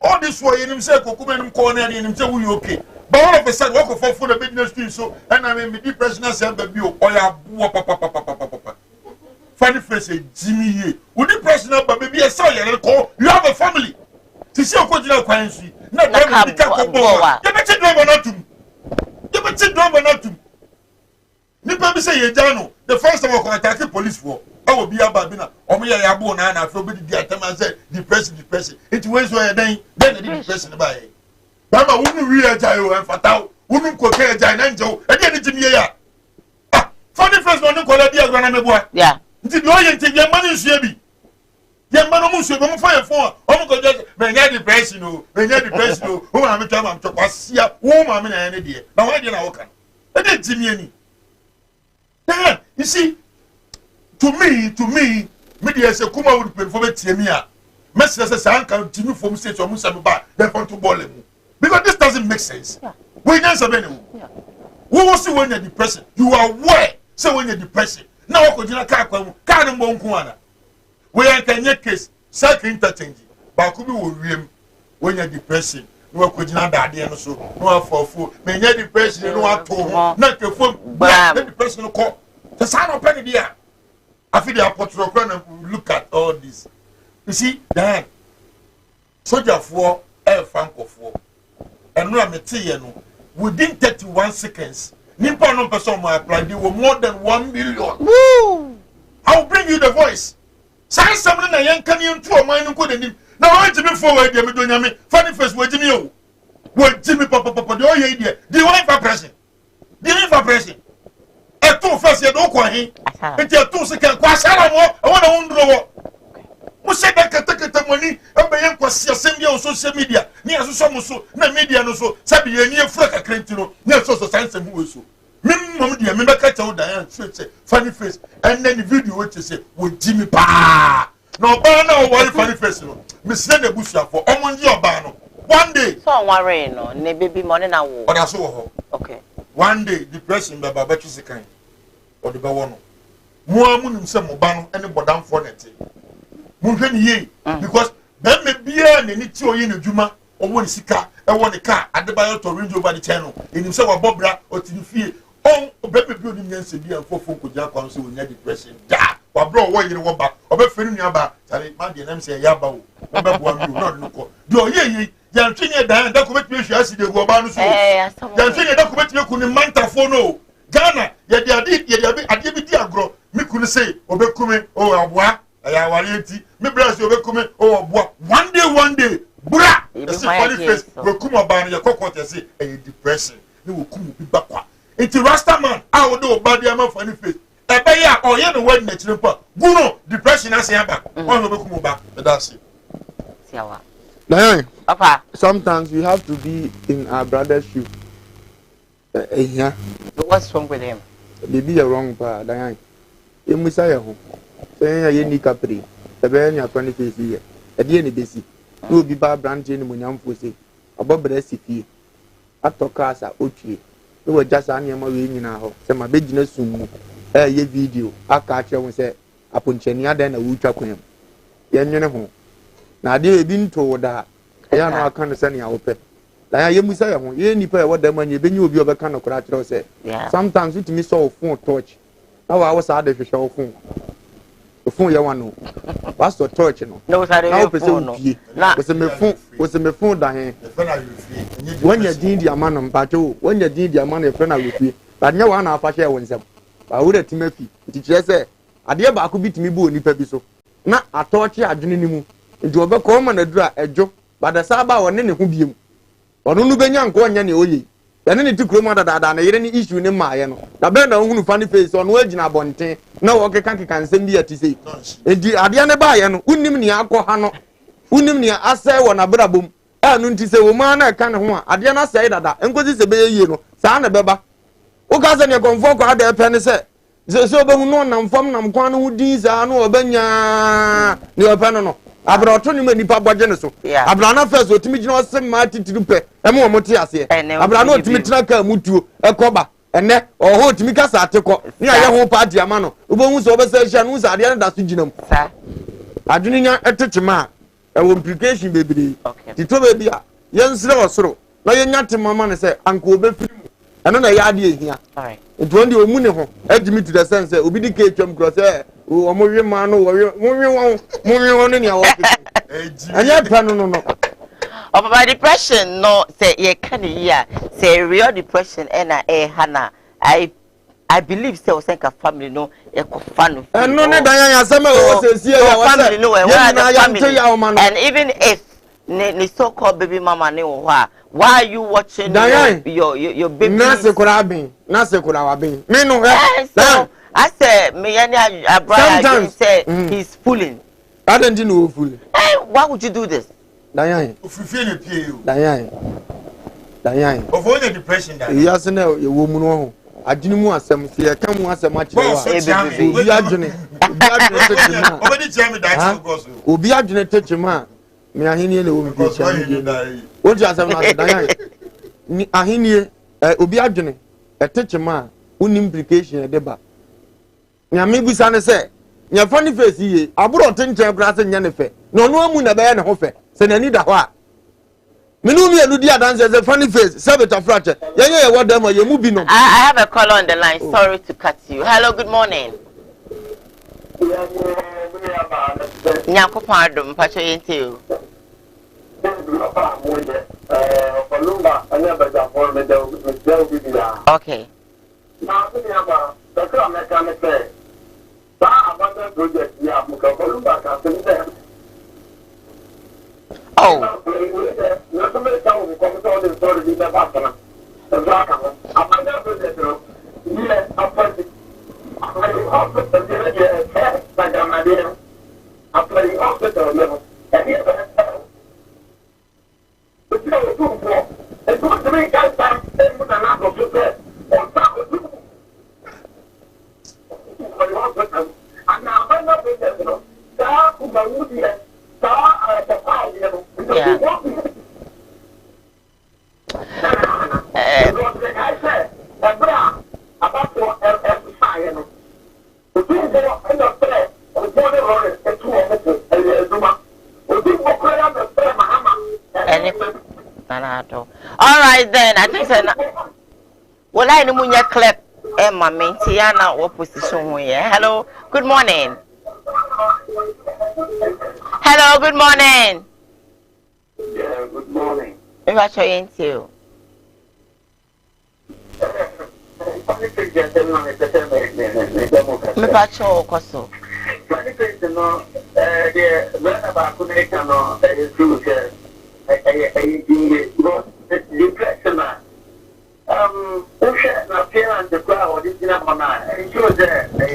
S5: All this way in himself, Kokuman corner and himself, we okay. But all of a sudden, walk for the business team, so and I mean, the depression has ever be or ya funny face, Jimmy. Would you press number, baby? I saw you call. You have a family. To see a cordial currency. Not the car. You better drive not to. You better drive not to. Nipa say Yejano, the first time I attack the police for. I will be a babina. Or me, I born and I feel the attempt said depression. It was where then the depression by. Bama wouldn't real jail and fatal, wouldn't cook a giant Joe, and then it's in here. Funny first one to call a dear grandma.
S4: Yeah.
S5: Did no you take your money, Shabby? Ye man no so mo fa phone. O mo just me nya depression o. Me nya depression o. O ma me twa ma twa kwasia. Wo ma me na ne de. Na why de na wo kan. E dey timi ani. Then you see to me me dey say kuma would pay for betie me a. Me say say kan timi for me say so mo say me ba dey want to ball mu. Because this doesn't make sense. We don't say any. Who was when you're depressed? You are aware. So when you're depressed. Now what could you not can't go we are in your case, second interchange. But could be when you're depressed. No could you not die and so no for food. May you depressed, you know what to not your phone, but the person call the sign of penny there. I feel the apostle look at all this. You see, then soldier for air franco for and no material within 31 seconds. Nimpa no person my apply they were more than 1 million. Woo! I'll bring you the voice. Say something na yan kan you to man no the nim. Now I want to be forward there me do nyame. Funny face we Jimmy o. We Jimmy papa the oh ye there. The one for president. The one for president. E to first ye do kwa hin. E ti to second kwa sara mo. I want to wondro. Mo say that kata money e be yen kwasi asem dia on social media ni asoso mo so na media no so sabi ye ni efura kakrenti no na so science mu so me mom dia me be ka chawo dan say funny face and then the video what you say wo Jimmy pa no ba na wo funny face no me say na busia for omonji oba no one day
S4: so worry no ne baby money na wo
S5: oda so wo
S4: okay
S5: one day depression be baba twi sekan o de be wo no mo amunim say mo ba no ene bodam for net because then me bia na ni ti oyin adwuma owo ni sika e wo ni car Adebayo to Range Rover the channel enim se wa bobra o ti fie on obebe bi onim nyanse bia fofo ko ja kwa so onya depression da wa bro wo yire wo ba obe feri nua ba tare man de nam se ya ba o obe bo am no no ko de oye ya ntwenye dan da ko betwe hwa asi de go ba no so ya ntwenye da ko betwe ku ni mantafo no Ghana ye de ade bi di agro mi ku ni say obe kume o aboa aya warienti me bless you obekume o oboa one day bra the funny face we kuma ba no yakokot say a depression ni we kuma bi bakwa enti rasta man a wo de obade am funny face e be ya o ye no word na chire pa guno depression asia ba won no bekuma ba that's it
S4: siawa
S3: Diane,
S4: papa
S3: sometimes we have to be in our brother's shoe. Yeah.
S4: What's wrong with him?
S3: Baby, you're wrong, pa. Diane. You must say, saying you need capri. The very near 20 face here. At the end of the sea, you will be by branching when young pussy. Above the recipe. At Tokasa, Uchi. You were just on your way in our house. Say my business soon. Ye video. I catch you and say, upon Chenia, then a woodchuck him. Yan you know. Now they have been told that I am not condescending our pet. Like I must say, you need to what the money been you be over kind of cracker say. Sometimes it me saw phone torch. Now I was out of the show phone. The phone you want to. What's the torch? No, was I phone? Was a phone that when you did your man on Pacho, when you did your money, friend with you. But no one of us share one. I would have Timothy. Teacher say, I dear I could beat me boo in Pepiso. Not a torch, I didn't nti obekọ ma na dura ejo bada saba woni ne ho biem onu nu benya nko nya ne oyi ya ne ti kroma dada na yere ni issue ne maaye no da be na ohunu funny face onu agina bonten na wo keka nsem bi ati sei enti ade ne baaye no unnim ne akọ ha no unnim ne asai wo na brabom anu nti se wo ma na eka ne ho a ade na sai dada enkozi se be yie no saa na beba wo ka se ne konfo ko ade pe ne se obehu no nam fam nam kwan no hudi saa no obenya ne ope no abra oto ni manipa bɔgye ne so abra na first otimi gina osem ma titiri pɛ emu omo te ase abra na otimi tena ka mutuo ekoba ene oho otimi kasa atekɔ ni aye ho party ama no obohu so obese hia no sa de na da so gina mu adwene nya etechema ewo implication bebre tito be bia yensire osoro na yenya temama ne se anko obefiri mu eno na ya de ehia nto ndi omu ne ho adimi to the sense obi di ke twam kro se omowe ma no mowe won ne awo anya pa no
S4: of my depression no say ye can here say real depression and hana I believe say osenka family no e ko fan
S3: no ne dan ya asema o se sie ya wa
S4: family no and even if ne so called baby mama ne wo ha why are you watching your baby
S3: na se kura wabin me no
S4: so I said me any brother say he's fooling
S5: I don't know fully.
S4: Hey, why would you do this?
S5: Diane.
S3: If you feel it, you.
S5: Diane.
S3: Avoid the depression.
S5: Yes, no, you woman. I didn't want some. See, I can't want so much.
S3: We are doing
S5: touch a man. Me a hini will be what you have Diane. A hini, Obi Adjune, a touch a man, un implication a deba. Now, maybe Sana say, your funny face here, I brought 10 grass and Yanife. No, moon a bear and hoffe, send a need a what. Minumi and Ludia dance as a funny face, Sabbath fracture. Yeah, what them are you moving on?
S4: I have a call on the line. Sorry to cut you. Hello, good morning. Nyako pardon, Pacho into. Okay. Oh. All right then, I think so. Well, I know you clip Emma Mentiana or position here. Hello, good morning. Hello, good morning.
S11: Yeah, good morning.
S4: What are you into? Me pacho koso.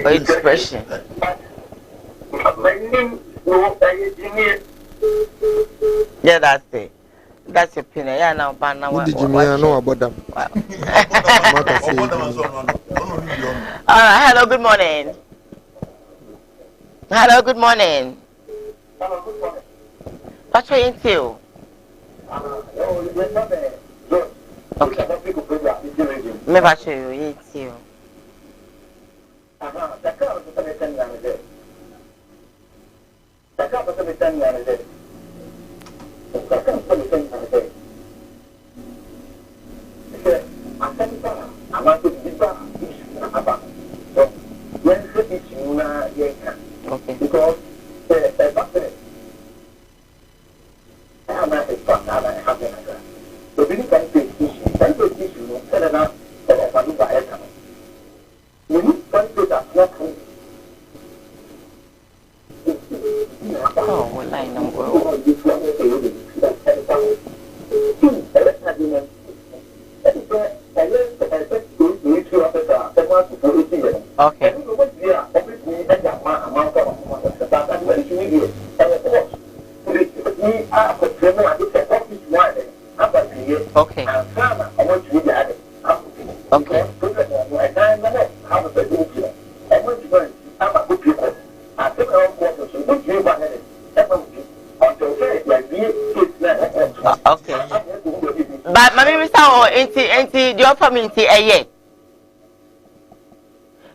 S4: Expression. Yeah, that's it. That's your opinion. Yeah, now, but now
S5: what did you mean? I know about them.
S4: Hello, good morning. Hello, good morning. What are you into? Okay. Me va show you. It's you. Okay. Because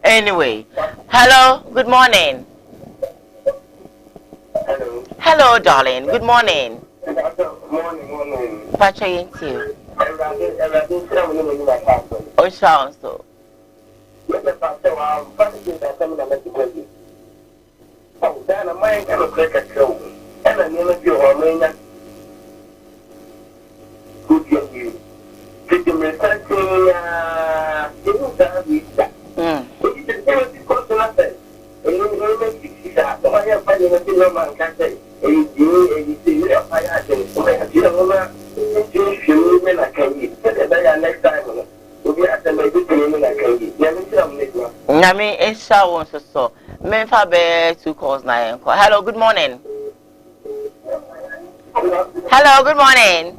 S4: anyway, hello, good morning.
S11: Hello.
S4: Hello, darling. Good morning.
S11: Morning.
S4: What are you into? Oh, sounds so. Nami Esha wants so. Memfa be 2 calls na enko. Hello, good morning. Hello, good morning.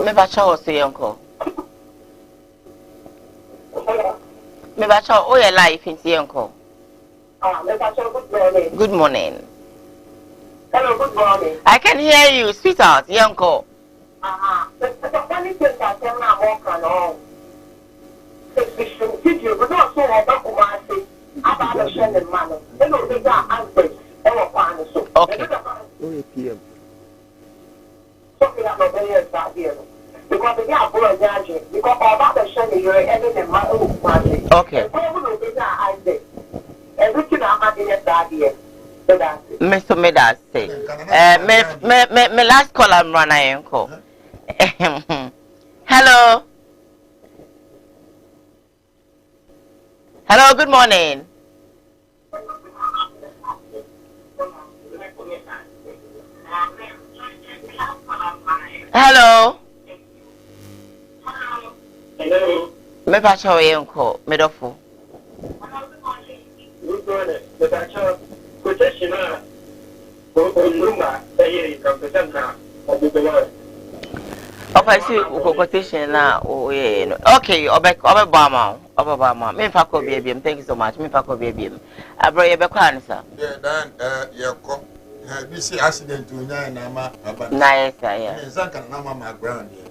S4: Me ba cha o se enko. Me ba cha o ye life in enko. Good morning.
S11: Hello, good morning.
S4: I can hear you, sweetheart, enko.
S11: The funny thing that I'm not walking on. Video, but not so about Kumasi. About the Shannon man. They don't think that answers.
S4: Okay.
S11: Something that nobody else out here. Because they are poor judging. Because about the Shannon, you're ending my own Kumasi.
S4: Okay.
S11: Everything I'm having is out here.
S4: Mr. Medas say, me last call I'm running uncle. Hello. Hello, good morning. Hello.
S11: Hello.
S4: Me pass away uncle, me dofu.
S11: Good morning. The quotation
S4: okay, see, quotation now. Oh, yeah. Okay, Obama. Me fa ko baby. Thank you so much. Me fa ko baby. Abro ye be kwan sir.
S5: Yeah, then you come. We see accident to na ma aba.
S4: Nice, yeah.
S5: Zanka na ma ground here.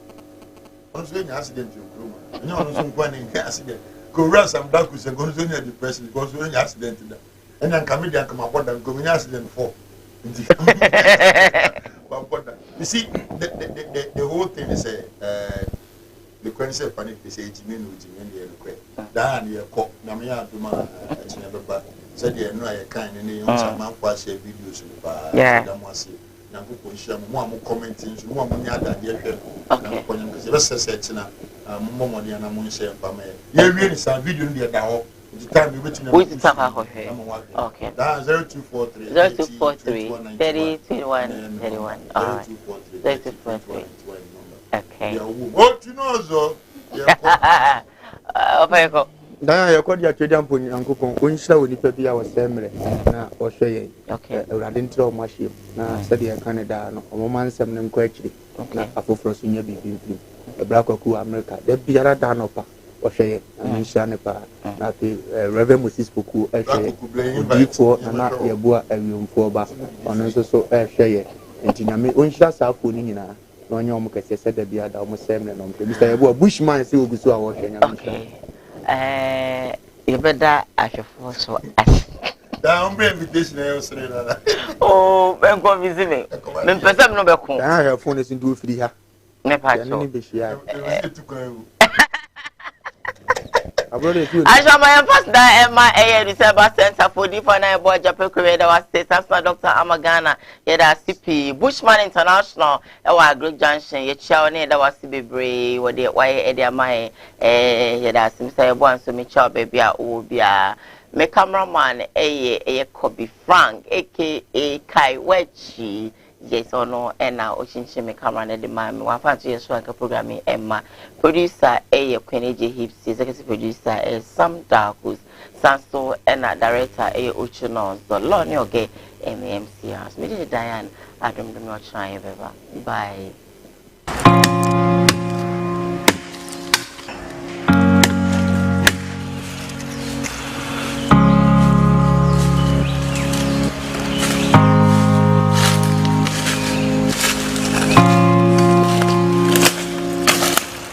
S5: Once when accident to Kruma. You know once when accident. Go run some back with go so near depression because when accident that. And then comedian come about them go accident for. You see, the whole thing is the question panic is a Jimin the request. Dan you cop Namia Duma said you know I kind and you some man watch videos by Damasi. Naku Sham, one commenting, one other dear. Okay, because it's a Momodi and Amunse and Pame. You really some video in the dao. The time you waiting.
S4: Which time I okay.
S5: That's 0243
S4: 3021 31. Alright. 0243. Okay.
S5: What you know, so?
S4: Okay.
S2: Dan ya kwadi atwedi amponi ankokon onhyira woni pa bia wo semre na wo hweye
S4: okay
S2: urade ntro o mahye na sade ya Canada no o man nsem ne nkwa akiri na afoforo so nya bibi ebra kwaku America da biara da no pa wo hweye anhyira ne pa na pe Reverend Moses Poku ehweye biko na yeboa awiomfo ba ono nso so ehweye ntinyame onhyira saafo ni nyina na onye o mkese sade bia da o semre no mpe bisa yeboa Bushman se ogusu a wo hweye nyame
S4: you better ashefo so
S5: down invitation
S4: oh ben go visit me me person no be ko
S2: dan ha phone is do free ha
S4: me pa cho I shall my first die my December Center for different boy Japan Korea was state National Dr. Amagana yeda CP Bushman International e wa Great Junction ye chaw ne da was bebre wo de why e de my yeda sim say bo anso me chaw baby a o bia me cameraman eye Kobe Frank aka Kai Wechi yes or no and now ochinche me camera na de man me wan fancy so anka programming Emma producer Kweneje Hips executive producer Sam Darkus Sanso and director Ochuno so lo ni oge MMC house me de Diane Adam do not try ever bye.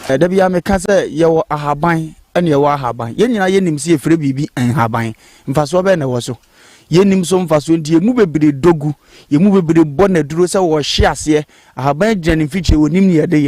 S2: Da bia me ka se ye wo ahaban ene ye wo ahaban ye nyina ye nim se efre bibi enhaban mfaso be na wo so ye nim so mfaso ndi emu bebere dogu ye mu bebere bo na duro se wo hye ase ahaban gyan fiche wo nim ne ye de ye